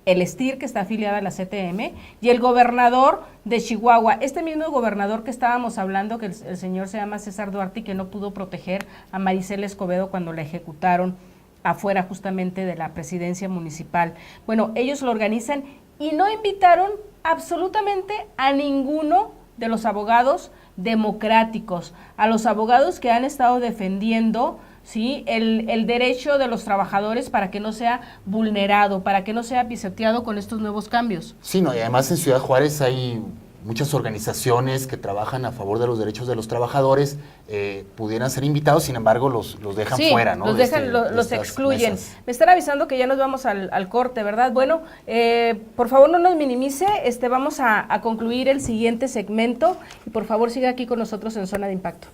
el STIR, que está afiliada a la CTM, y el gobernador de Chihuahua, este mismo gobernador que estábamos hablando, que el señor se llama César Duarte y que no pudo proteger a Maricela Escobedo cuando la ejecutaron afuera justamente de la presidencia municipal. Bueno, ellos lo organizan y no invitaron absolutamente a ninguno de los abogados democráticos, a los abogados que han estado defendiendo, ¿sí?, el derecho de los trabajadores para que no sea vulnerado, para que no sea pisoteado con estos nuevos cambios. Sí, no, y además en Ciudad Juárez hay muchas organizaciones que trabajan a favor de los derechos de los trabajadores, pudieran ser invitados, sin embargo los dejan fuera, ¿no? Los excluyen. Mesas. Me están avisando que ya nos vamos al corte, ¿verdad? Bueno, por favor no nos minimice, vamos a concluir el siguiente segmento y por favor siga aquí con nosotros en Zona de Impacto.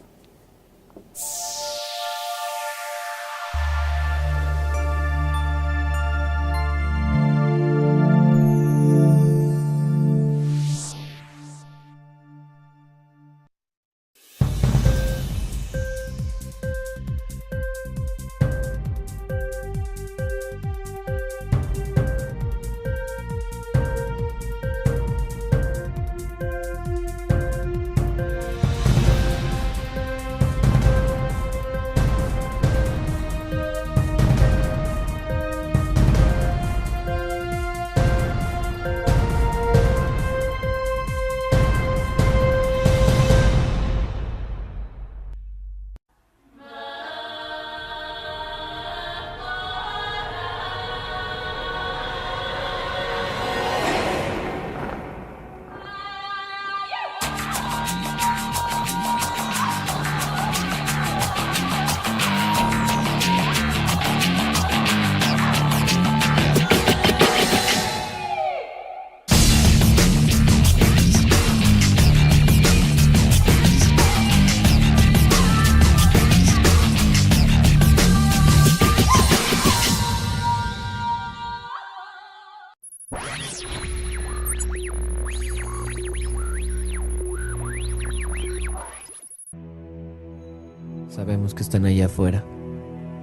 Sabemos que están allá afuera.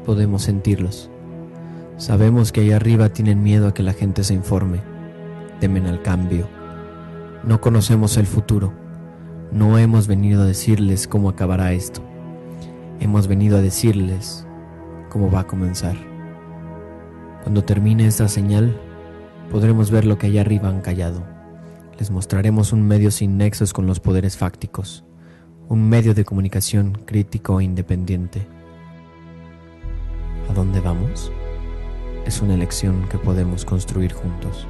Podemos sentirlos. Sabemos que allá arriba tienen miedo a que la gente se informe. Temen al cambio. No conocemos el futuro. No hemos venido a decirles cómo acabará esto. Hemos venido a decirles cómo va a comenzar. Cuando termine esta señal, podremos ver lo que allá arriba han callado. Les mostraremos un medio sin nexos con los poderes fácticos. Un medio de comunicación crítico e independiente. ¿A dónde vamos? Es una elección que podemos construir juntos.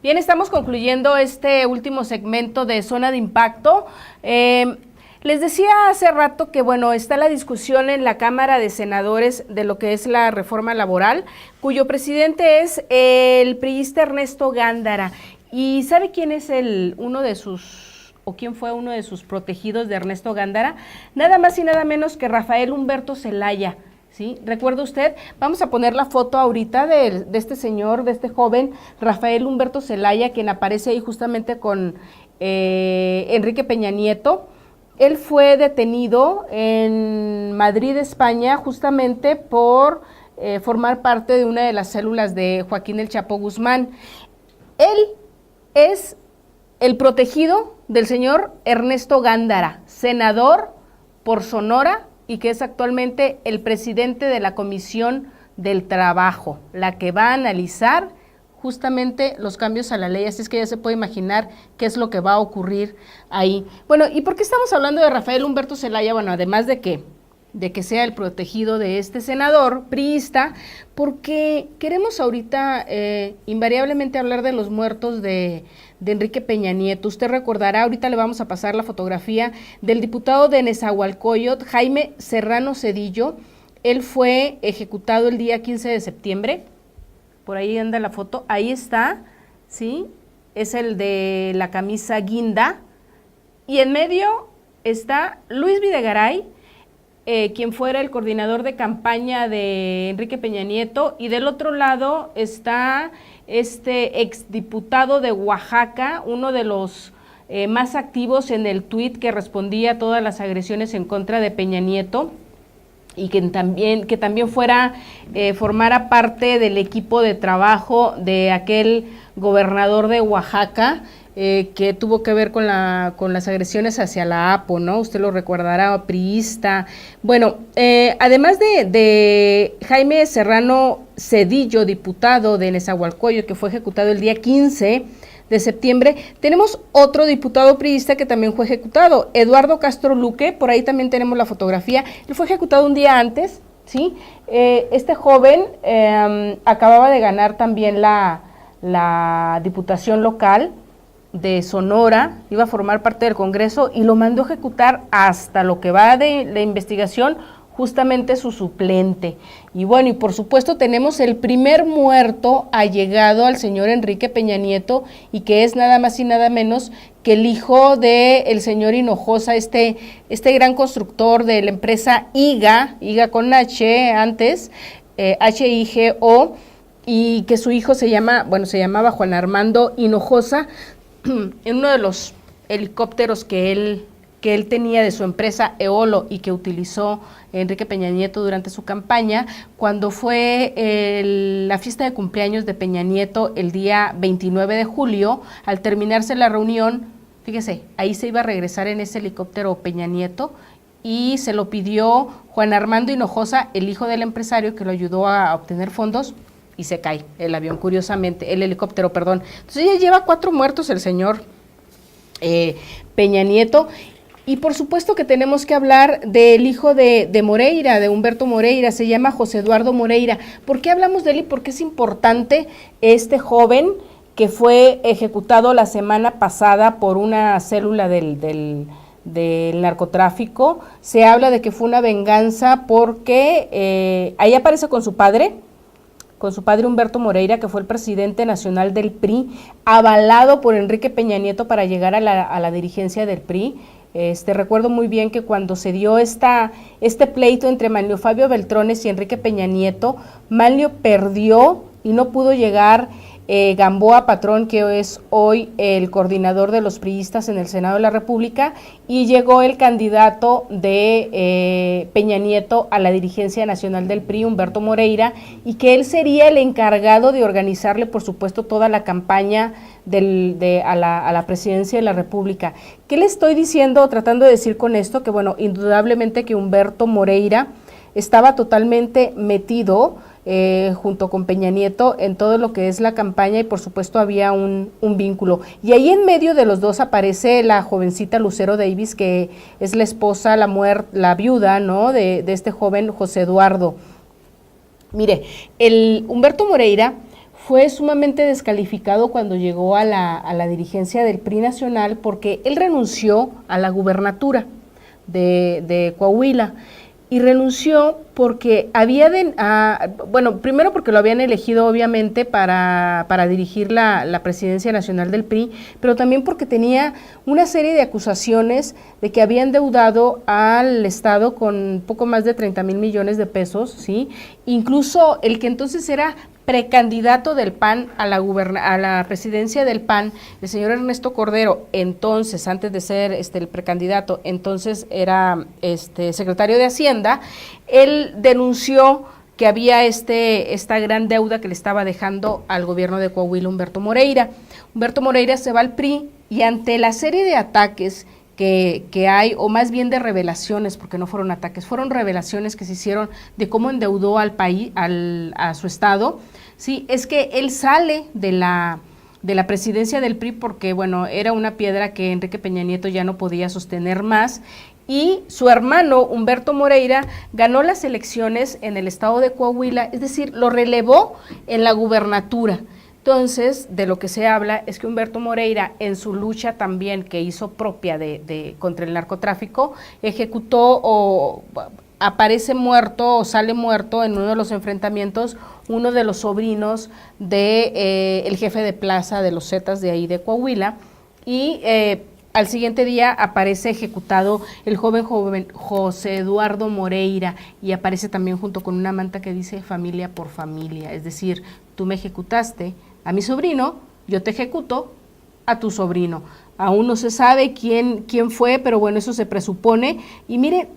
Bien, estamos concluyendo este último segmento de Zona de Impacto. Les decía hace rato que, bueno, está la discusión en la Cámara de Senadores de lo que es la reforma laboral, cuyo presidente es el priista Ernesto Gándara. ¿Y sabe quién es quién fue uno de sus protegidos de Ernesto Gándara? Nada más y nada menos que Rafael Humberto Zelaya. ¿Sí? ¿Recuerda usted? Vamos a poner la foto ahorita de este señor, de este joven, Rafael Humberto Zelaya, quien aparece ahí justamente con Enrique Peña Nieto. Él fue detenido en Madrid, España, justamente por formar parte de una de las células de Joaquín El Chapo Guzmán. Él es el protegido del señor Ernesto Gándara, senador por Sonora, y que es actualmente el presidente de la Comisión del Trabajo, la que va a analizar justamente los cambios a la ley, así es que ya se puede imaginar qué es lo que va a ocurrir ahí. Bueno, ¿y por qué estamos hablando de Rafael Humberto Zelaya? Bueno, además de que sea el protegido de este senador priista, porque queremos ahorita invariablemente hablar de los muertos de Enrique Peña Nieto. Usted recordará, ahorita le vamos a pasar la fotografía del diputado de Nezahualcóyotl, Jaime Serrano Cedillo. Él fue ejecutado el día 15 de septiembre, por ahí anda la foto, ahí está, ¿sí? Es el de la camisa guinda, y en medio está Luis Videgaray, quien fuera el coordinador de campaña de Enrique Peña Nieto, y del otro lado está este exdiputado de Oaxaca, uno de los más activos en el tuit que respondía a todas las agresiones en contra de Peña Nieto, y que también formara parte del equipo de trabajo de aquel gobernador de Oaxaca, que tuvo que ver con las agresiones hacia la APO, ¿no? Usted lo recordará, priista. Bueno, además de Jaime Serrano Cedillo, diputado de Nezahualcóyotl, que fue ejecutado el día 15 de septiembre, tenemos otro diputado priista que también fue ejecutado, Eduardo Castro Luque, por ahí también tenemos la fotografía. Él fue ejecutado un día antes, ¿sí? Este joven acababa de ganar también la diputación local de Sonora, iba a formar parte del Congreso y lo mandó a ejecutar hasta lo que va de la investigación, justamente su suplente. Y bueno, y por supuesto tenemos el primer muerto allegado al señor Enrique Peña Nieto, y que es nada más y nada menos que el hijo del señor Hinojosa, este gran constructor de la empresa IGA con H antes, HIGO, y que su hijo se llamaba Juan Armando Hinojosa, en uno de los helicópteros que él tenía de su empresa Eolo y que utilizó Enrique Peña Nieto durante su campaña, cuando fue la fiesta de cumpleaños de Peña Nieto el día 29 de julio, al terminarse la reunión, fíjese, ahí se iba a regresar en ese helicóptero Peña Nieto, y se lo pidió Juan Armando Hinojosa, el hijo del empresario que lo ayudó a obtener fondos, y se cae el avión, curiosamente, el helicóptero, perdón. Entonces ya lleva 4 muertos el señor Peña Nieto. Y por supuesto que tenemos que hablar del hijo de Moreira, de Humberto Moreira, se llama José Eduardo Moreira. ¿Por qué hablamos de él y por qué es importante este joven que fue ejecutado la semana pasada por una célula del narcotráfico? Se habla de que fue una venganza porque ahí aparece con su padre, con su padre Humberto Moreira, que fue el presidente nacional del PRI, avalado por Enrique Peña Nieto para llegar a la dirigencia del PRI. Recuerdo muy bien que cuando se dio este pleito entre Manlio Fabio Beltrones y Enrique Peña Nieto, Manlio perdió y no pudo llegar Gamboa Patrón, que es hoy el coordinador de los priistas en el Senado de la República, y llegó el candidato de Peña Nieto a la dirigencia nacional del PRI, Humberto Moreira, y que él sería el encargado de organizarle, por supuesto, toda la campaña a la presidencia de la República. ¿Qué le estoy diciendo o tratando de decir con esto? Que bueno, indudablemente que Humberto Moreira estaba totalmente metido junto con Peña Nieto en todo lo que es la campaña, y por supuesto había un vínculo. Y ahí en medio de los dos aparece la jovencita Lucero Davis, que es la esposa, la viuda, ¿no?, de este joven José Eduardo. Mire, el Humberto Moreira fue sumamente descalificado cuando llegó a la dirigencia del PRI nacional, porque él renunció a la gubernatura de Coahuila. Y renunció porque primero porque lo habían elegido obviamente para dirigir la presidencia nacional del PRI, pero también porque tenía una serie de acusaciones de que había endeudado al Estado con poco más de 30,000 millones de pesos, ¿sí? Incluso el que entonces era precandidato del PAN a la presidencia del PAN, el señor Ernesto Cordero, entonces, antes de ser el precandidato, entonces era secretario de Hacienda, él denunció que había esta gran deuda que le estaba dejando al gobierno de Coahuila Humberto Moreira. Humberto Moreira se va al PRI, y ante la serie de ataques que hay, o más bien de revelaciones, porque no fueron ataques, fueron revelaciones que se hicieron de cómo endeudó al país, a su estado, sí, es que él sale de la presidencia del PRI porque, bueno, era una piedra que Enrique Peña Nieto ya no podía sostener más, y su hermano Humberto Moreira ganó las elecciones en el estado de Coahuila, es decir, lo relevó en la gubernatura. Entonces, de lo que se habla es que Humberto Moreira, en su lucha también que hizo propia contra el narcotráfico, ejecutó o aparece muerto o sale muerto en uno de los enfrentamientos uno de los sobrinos de el jefe de plaza de los Zetas de ahí de Coahuila, y al siguiente día aparece ejecutado el joven José Eduardo Moreira, y aparece también junto con una manta que dice familia por familia, es decir, tú me ejecutaste a mi sobrino, yo te ejecuto a tu sobrino. Aún no se sabe quién fue, pero bueno, eso se presupone. Y mire,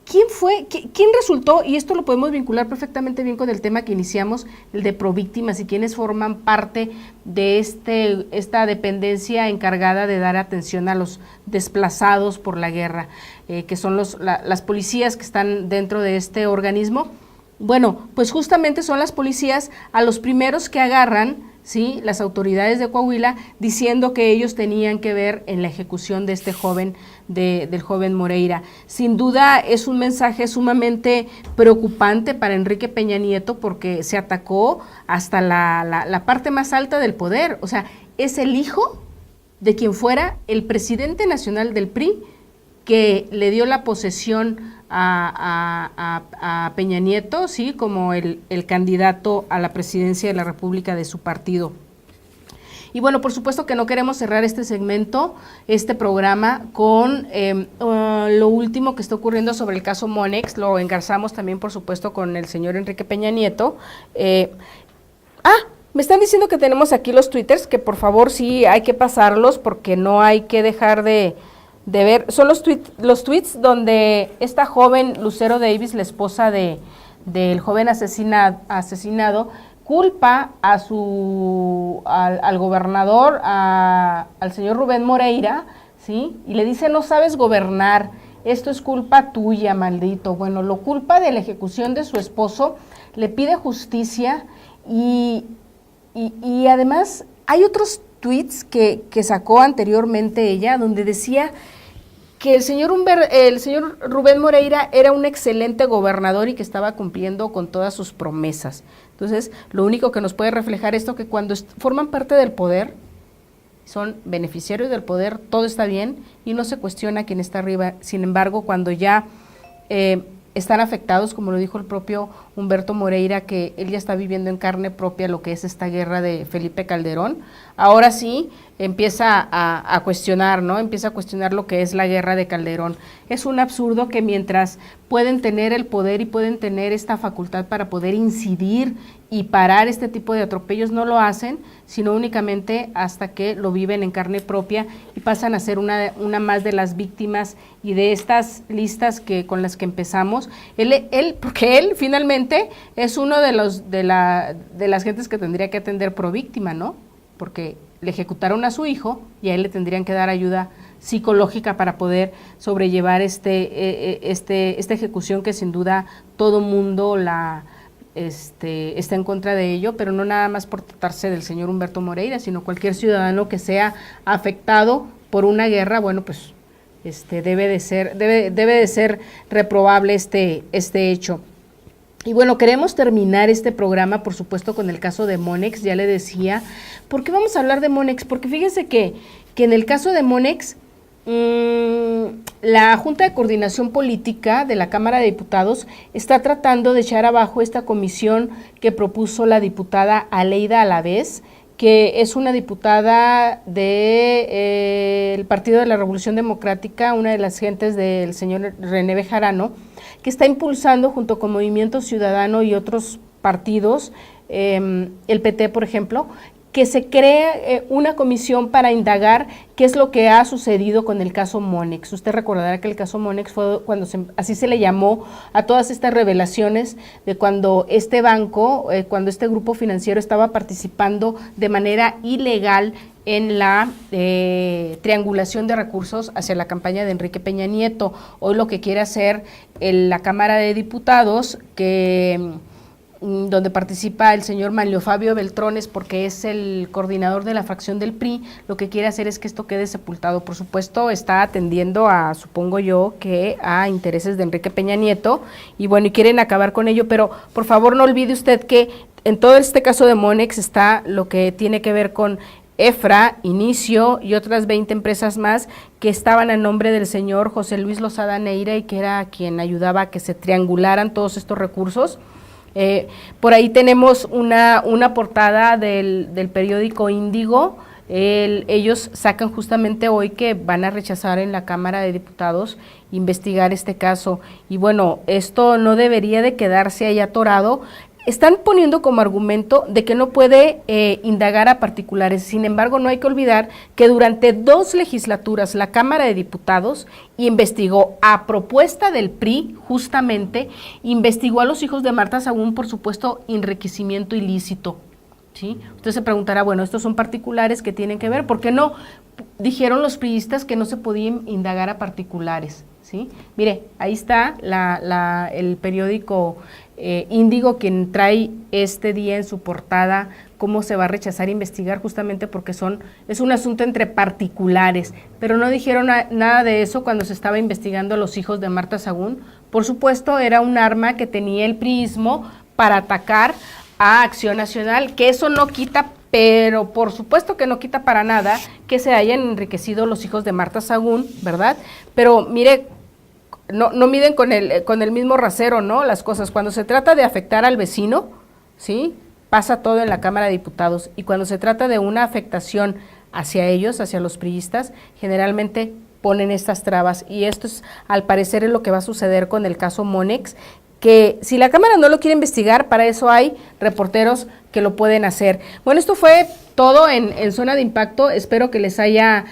¿quién fue? ¿Quién resultó? Y esto lo podemos vincular perfectamente bien con el tema que iniciamos, el de províctimas, y quienes forman parte de esta dependencia encargada de dar atención a los desplazados por la guerra, que son las policías que están dentro de este organismo. Bueno, pues justamente son las policías a los primeros que agarran, ¿sí?, las autoridades de Coahuila, diciendo que ellos tenían que ver en la ejecución de este joven, del joven Moreira. Sin duda es un mensaje sumamente preocupante para Enrique Peña Nieto, porque se atacó hasta la parte más alta del poder. O sea, es el hijo de quien fuera el presidente nacional del PRI, que le dio la posesión a Peña Nieto, sí, como el candidato a la presidencia de la República de su partido. Y bueno, por supuesto que no queremos cerrar este segmento, este programa, con lo último que está ocurriendo sobre el caso Monex. Lo engarzamos también, por supuesto, con el señor Enrique Peña Nieto. Me están diciendo que tenemos aquí los twitters, que por favor sí hay que pasarlos, porque no hay que dejar de ver. Son los tweets donde esta joven Lucero Davis, la esposa del joven asesinado, culpa al gobernador, al señor Rubén Moreira, ¿sí? Y le dice: no sabes gobernar, esto es culpa tuya, maldito. Bueno, lo culpa de la ejecución de su esposo, le pide justicia, y además hay otros tweets que sacó anteriormente ella, donde decía que el señor Rubén Moreira era un excelente gobernador y que estaba cumpliendo con todas sus promesas. Entonces, lo único que nos puede reflejar esto, que cuando forman parte del poder, son beneficiarios del poder, todo está bien y no se cuestiona quién está arriba. Sin embargo, cuando ya están afectados, como lo dijo el propio Humberto Moreira que él ya está viviendo en carne propia lo que es esta guerra de Felipe Calderón. Ahora sí empieza a cuestionar, ¿no? Empieza a cuestionar lo que es la guerra de Calderón. Es un absurdo que mientras pueden tener el poder y pueden tener esta facultad para poder incidir y parar este tipo de atropellos, no lo hacen, sino únicamente hasta que lo viven en carne propia y pasan a ser una más de las víctimas y de estas listas con las que empezamos. Porque él finalmente es uno de las gentes que tendría que atender pro víctima, ¿no? Porque le ejecutaron a su hijo y a él le tendrían que dar ayuda psicológica para poder sobrellevar esta ejecución que sin duda todo mundo está en contra de ello, pero no nada más por tratarse del señor Humberto Moreira, sino cualquier ciudadano que sea afectado por una guerra, bueno, pues debe de ser reprobable este hecho. Y bueno, queremos terminar este programa, por supuesto, con el caso de Monex. Ya le decía, ¿por qué vamos a hablar de Monex? Porque fíjense que en el caso de Monex, la Junta de Coordinación Política de la Cámara de Diputados está tratando de echar abajo esta comisión que propuso la diputada Aleida Alavés, que es una diputada del Partido de la Revolución Democrática, una de las gentes del señor René Bejarano, que está impulsando junto con Movimiento Ciudadano y otros partidos, el PT por ejemplo, que se cree una comisión para indagar qué es lo que ha sucedido con el caso Monex. Usted recordará que el caso Monex fue cuando así se le llamó a todas estas revelaciones de cuando este banco, cuando este grupo financiero estaba participando de manera ilegal en la triangulación de recursos hacia la campaña de Enrique Peña Nieto. Hoy lo que quiere hacer la Cámara de Diputados, donde participa el señor Manlio Fabio Beltrones, porque es el coordinador de la fracción del PRI, lo que quiere hacer es que esto quede sepultado. Por supuesto, está atendiendo supongo yo, a intereses de Enrique Peña Nieto, y bueno, y quieren acabar con ello, pero por favor no olvide usted que en todo este caso de Monex está lo que tiene que ver con EFRA, Inicio y otras 20 empresas más que estaban a nombre del señor José Luis Lozada Neira y que era quien ayudaba a que se triangularan todos estos recursos. Por ahí tenemos una portada del periódico Índigo. Ellos sacan justamente hoy que van a rechazar en la Cámara de Diputados investigar este caso. Y bueno, esto no debería de quedarse ahí atorado. Están poniendo como argumento de que no puede indagar a particulares. Sin embargo, no hay que olvidar que durante 2 legislaturas la Cámara de Diputados investigó a propuesta del PRI, justamente, investigó a los hijos de Marta Sagún por supuesto enriquecimiento ilícito. ¿Sí? Usted se preguntará, bueno, estos son particulares que tienen que ver, ¿por qué no? Dijeron los priistas que no se podían indagar a particulares. ¿Sí? Mire, ahí está el periódico Índigo, quien trae este día en su portada cómo se va a rechazar investigar, justamente porque es un asunto entre particulares, pero no dijeron nada de eso cuando se estaba investigando a los hijos de Marta Sagún. Por supuesto, era un arma que tenía el priismo para atacar a Acción Nacional, que eso no quita, pero por supuesto que no quita para nada que se hayan enriquecido los hijos de Marta Sagún, ¿verdad? Pero mire, no miden con el mismo rasero, ¿no? Las cosas. Cuando se trata de afectar al vecino, ¿sí? Pasa todo en la Cámara de Diputados. Y cuando se trata de una afectación hacia ellos, hacia los priistas, generalmente ponen estas trabas. Y esto es, al parecer, es lo que va a suceder con el caso Monex, que si la Cámara no lo quiere investigar, para eso hay reporteros que lo pueden hacer. Bueno, esto fue todo en Zona de Impacto. Espero que les haya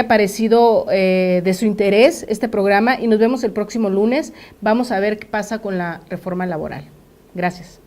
parecido de su interés este programa y nos vemos el próximo lunes. Vamos a ver qué pasa con la reforma laboral. Gracias.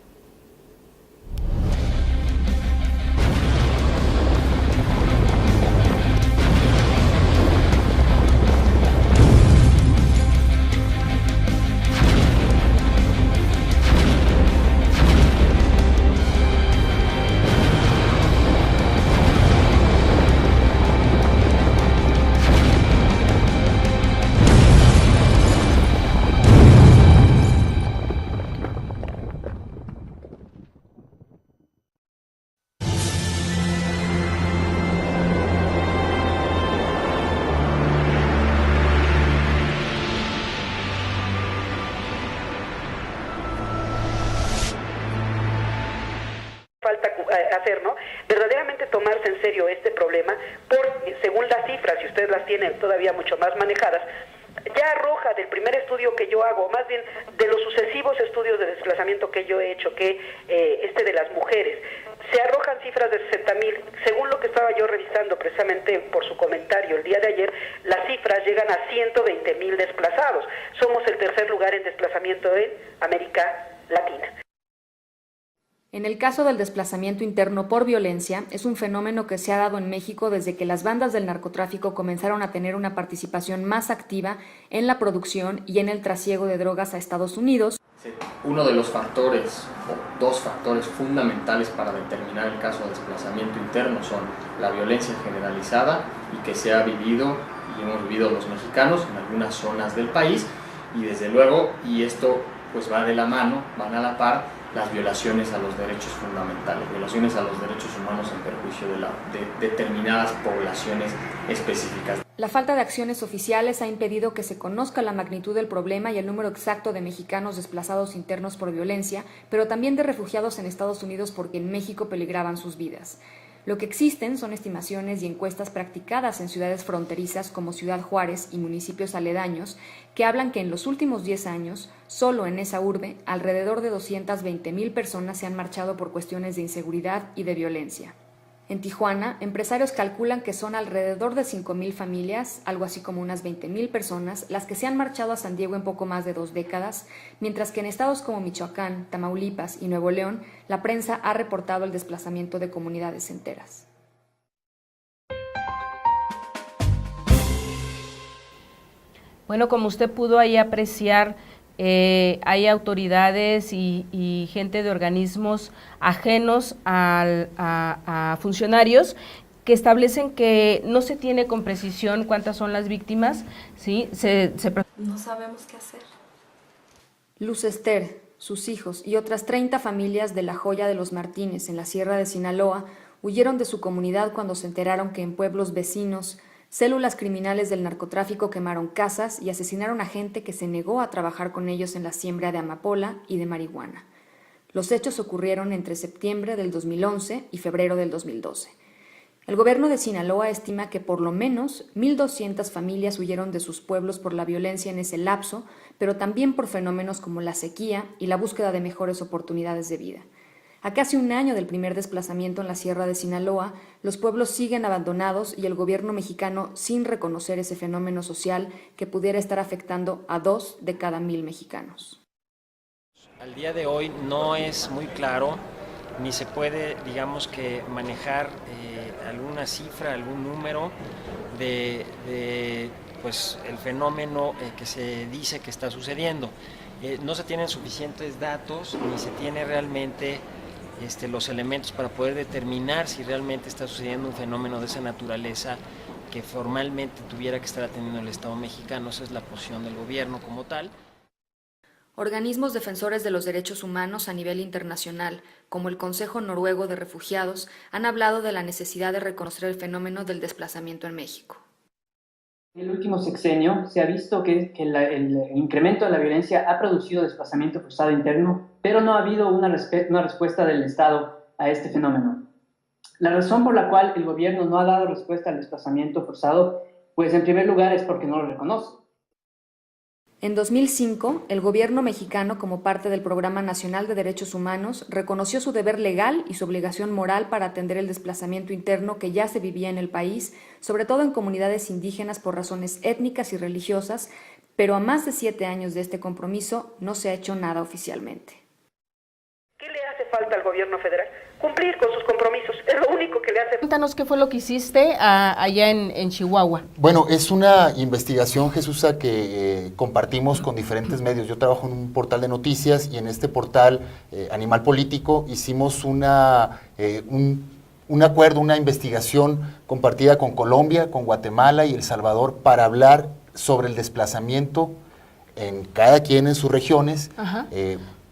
tiene todavía mucho más manejadas, ya arroja del primer estudio que yo hago, más bien de los sucesivos estudios de desplazamiento que yo he hecho, que de las mujeres, se arrojan cifras de 60,000. Según lo que estaba yo revisando precisamente por su comentario el día de ayer, las cifras llegan a 120,000 desplazados. Somos el tercer lugar en desplazamiento en América Latina. En el caso del desplazamiento interno por violencia, es un fenómeno que se ha dado en México desde que las bandas del narcotráfico comenzaron a tener una participación más activa en la producción y en el trasiego de drogas a Estados Unidos. Uno de los factores, o dos factores fundamentales para determinar el caso de desplazamiento interno son la violencia generalizada y que se ha vivido y hemos vivido los mexicanos en algunas zonas del país, y desde luego, y esto pues va de la mano, van a la par, las violaciones a los derechos fundamentales, violaciones a los derechos humanos en perjuicio de determinadas poblaciones específicas. La falta de acciones oficiales ha impedido que se conozca la magnitud del problema y el número exacto de mexicanos desplazados internos por violencia, pero también de refugiados en Estados Unidos porque en México peligraban sus vidas. Lo que existen son estimaciones y encuestas practicadas en ciudades fronterizas como Ciudad Juárez y municipios aledaños que hablan que en los últimos 10 años, solo en esa urbe, alrededor de 220,000 personas se han marchado por cuestiones de inseguridad y de violencia. En Tijuana, empresarios calculan que son alrededor de 5,000 familias, algo así como unas 20,000 personas, las que se han marchado a San Diego en poco más de 2 décadas, mientras que en estados como Michoacán, Tamaulipas y Nuevo León, la prensa ha reportado el desplazamiento de comunidades enteras. Bueno, como usted pudo ahí apreciar, hay autoridades y gente de organismos ajenos a funcionarios que establecen que no se tiene con precisión cuántas son las víctimas, ¿sí? No sabemos qué hacer. Luz Ester, sus hijos y otras 30 familias de La Joya de los Martínez, en la Sierra de Sinaloa, huyeron de su comunidad cuando se enteraron que en pueblos vecinos células criminales del narcotráfico quemaron casas y asesinaron a gente que se negó a trabajar con ellos en la siembra de amapola y de marihuana. Los hechos ocurrieron entre septiembre del 2011 y febrero del 2012. El gobierno de Sinaloa estima que por lo menos 1,200 familias huyeron de sus pueblos por la violencia en ese lapso, pero también por fenómenos como la sequía y la búsqueda de mejores oportunidades de vida. A casi un año del primer desplazamiento en la Sierra de Sinaloa, los pueblos siguen abandonados y el gobierno mexicano sin reconocer ese fenómeno social que pudiera estar afectando a 2 de cada 1,000 mexicanos. Al día de hoy no es muy claro, ni se puede, digamos que, manejar alguna cifra, algún número de pues, el fenómeno que se dice que está sucediendo. No se tienen suficientes datos, ni se tiene realmente los elementos para poder determinar si realmente está sucediendo un fenómeno de esa naturaleza que formalmente tuviera que estar atendiendo el Estado mexicano. Esa es la posición del gobierno como tal. Organismos defensores de los derechos humanos a nivel internacional, como el Consejo Noruego de Refugiados, han hablado de la necesidad de reconocer el fenómeno del desplazamiento en México. En el último sexenio se ha visto que el incremento de la violencia ha producido desplazamiento forzado interno, pero no ha habido una respuesta del Estado a este fenómeno. La razón por la cual el gobierno no ha dado respuesta al desplazamiento forzado, pues en primer lugar es porque no lo reconoce. En 2005, el gobierno mexicano, como parte del Programa Nacional de Derechos Humanos, reconoció su deber legal y su obligación moral para atender el desplazamiento interno que ya se vivía en el país, sobre todo en comunidades indígenas por razones étnicas y religiosas, pero a más de 7 años de este compromiso no se ha hecho nada oficialmente. ¿Qué le hace falta al gobierno federal? Cumplir con sus compromisos, es lo único que le hace. Cuéntanos qué fue lo que hiciste allá en Chihuahua. Bueno, es una investigación, Jesús, que compartimos con diferentes medios. Yo trabajo en un portal de noticias y en este portal Animal Político hicimos un acuerdo, una investigación compartida con Colombia, con Guatemala y El Salvador para hablar sobre el desplazamiento en cada quien en sus regiones.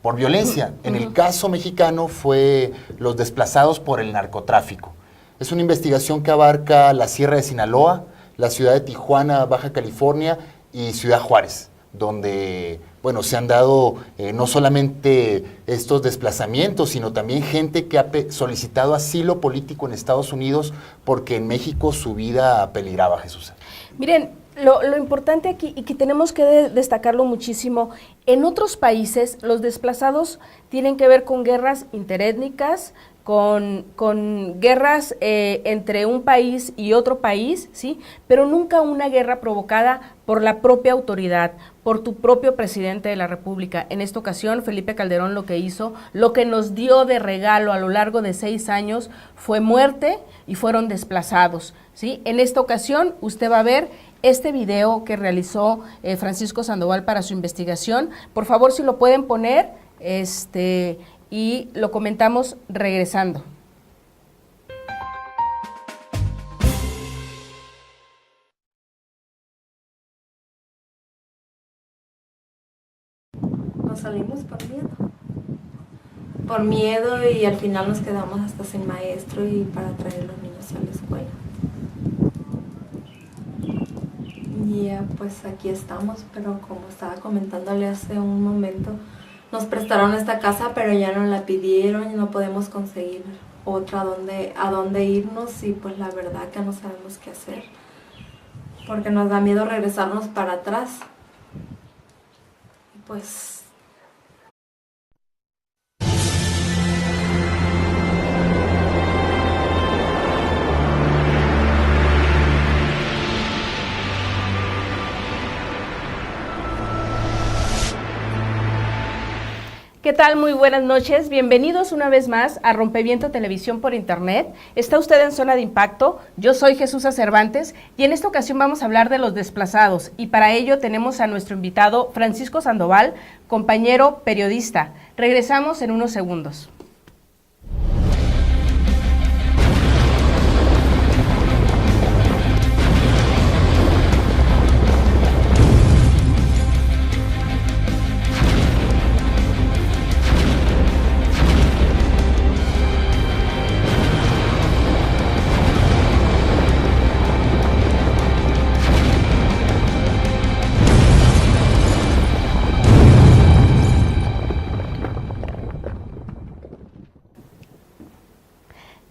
Por violencia. En el caso mexicano fue los desplazados por el narcotráfico. Es una investigación que abarca la Sierra de Sinaloa, la ciudad de Tijuana, Baja California y Ciudad Juárez. donde, bueno, se han dado no solamente estos desplazamientos, sino también gente que ha solicitado asilo político en Estados Unidos porque en México su vida peligraba, Jesús. Miren, lo importante aquí, y que tenemos que destacarlo muchísimo, en otros países los desplazados tienen que ver con guerras interétnicas, con guerras entre un país y otro país, ¿sí? Pero nunca una guerra provocada por la propia autoridad, por tu propio presidente de la República. En esta ocasión, Felipe Calderón lo que hizo, lo que nos dio de regalo a lo largo de 6 años fue muerte y fueron desplazados, ¿sí? En esta ocasión, usted va a ver este video que realizó Francisco Sandoval para su investigación. Por favor, si lo pueden poner, y lo comentamos regresando. Nos salimos por miedo y al final nos quedamos hasta sin maestro y para traer a los niños a la escuela. Y pues aquí estamos, pero como estaba comentándole hace un momento, nos prestaron esta casa, pero ya no la pidieron y no podemos conseguir otra a dónde irnos y pues la verdad que no sabemos qué hacer, porque nos da miedo regresarnos para atrás. Pues ¿qué tal? Muy buenas noches. Bienvenidos una vez más a Rompeviento Televisión por Internet. Está usted en Zona de Impacto. Yo soy Jesús Cervantes y en esta ocasión vamos a hablar de los desplazados. Y para ello tenemos a nuestro invitado Francisco Sandoval, compañero periodista. Regresamos en unos segundos.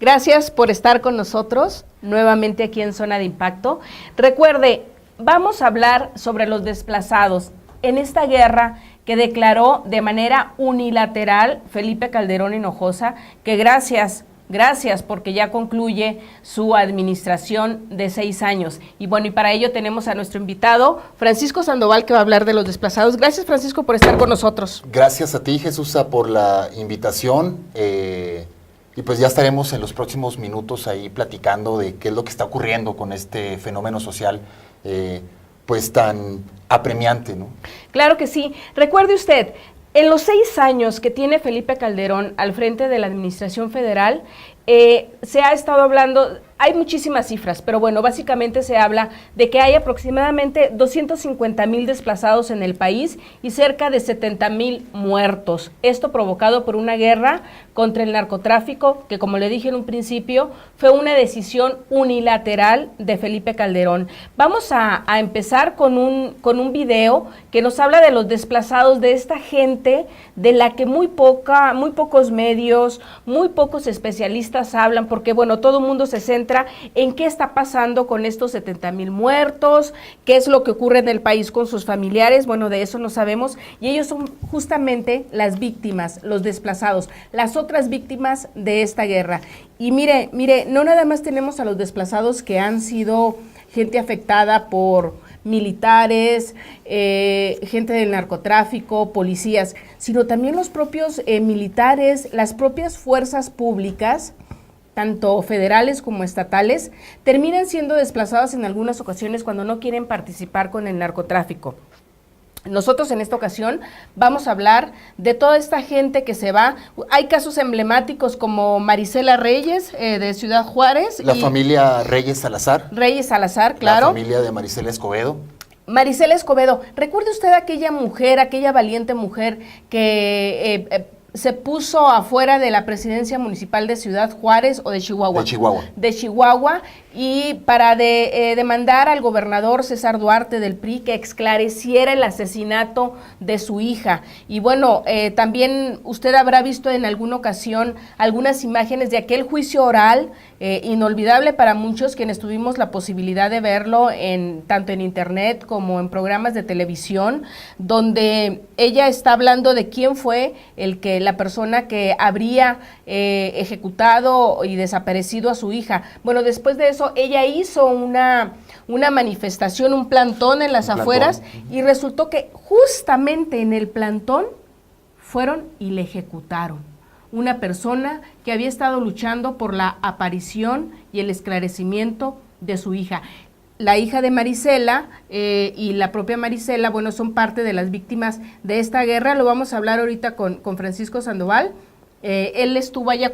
Gracias por estar con nosotros nuevamente aquí en Zona de Impacto. Recuerde, vamos a hablar sobre los desplazados en esta guerra que declaró de manera unilateral Felipe Calderón Hinojosa, que gracias porque ya concluye su administración de 6 años. Y bueno, y para ello tenemos a nuestro invitado, Francisco Sandoval, que va a hablar de los desplazados. Gracias, Francisco, por estar con nosotros. Gracias a ti, Jesús, por la invitación. Y pues ya estaremos en los próximos minutos ahí platicando de qué es lo que está ocurriendo con este fenómeno social pues tan apremiante, ¿no? Claro que sí. Recuerde usted, en los 6 años que tiene Felipe Calderón al frente de la Administración Federal, se ha estado hablando, hay muchísimas cifras, pero bueno, básicamente se habla de que hay aproximadamente 250,000 desplazados en el país y cerca de 70,000 muertos. Esto provocado por una guerra contra el narcotráfico, que como le dije en un principio, fue una decisión unilateral de Felipe Calderón. Vamos a empezar con un video que nos habla de los desplazados, de esta gente de la que muy pocos medios, muy pocos especialistas hablan, porque bueno, todo el mundo se centra en qué está pasando con estos 70,000 muertos, qué es lo que ocurre en el país con sus familiares. Bueno, de eso no sabemos, y ellos son justamente las víctimas, los desplazados, las otras víctimas de esta guerra. Y mire, no nada más tenemos a los desplazados que han sido gente afectada por militares, gente del narcotráfico, policías, sino también los propios militares, las propias fuerzas públicas, tanto federales como estatales, terminan siendo desplazados en algunas ocasiones cuando no quieren participar con el narcotráfico. Nosotros en esta ocasión vamos a hablar de toda esta gente que se va. Hay casos emblemáticos como Marisela Reyes, de Ciudad Juárez. La familia Reyes Salazar. Reyes Salazar, claro. La familia de Marisela Escobedo. Marisela Escobedo, ¿recuerda usted aquella mujer, aquella valiente mujer que se puso afuera de la presidencia municipal de Ciudad Juárez o de Chihuahua? De Chihuahua. De Chihuahua, y para demandar al gobernador César Duarte del PRI que esclareciera el asesinato de su hija. Y bueno, también usted habrá visto en alguna ocasión algunas imágenes de aquel juicio oral, inolvidable para muchos quienes tuvimos la posibilidad de verlo tanto en internet como en programas de televisión, donde ella está hablando de quién fue la persona que habría ejecutado y desaparecido a su hija. Bueno, después de eso ella hizo una manifestación, un plantón en las afueras, y resultó que justamente en el plantón fueron y le ejecutaron. Una persona que había estado luchando por la aparición y el esclarecimiento de su hija. La hija de Marisela y la propia Marisela, bueno, son parte de las víctimas de esta guerra. Lo vamos a hablar ahorita con Francisco Sandoval. Él estuvo allá.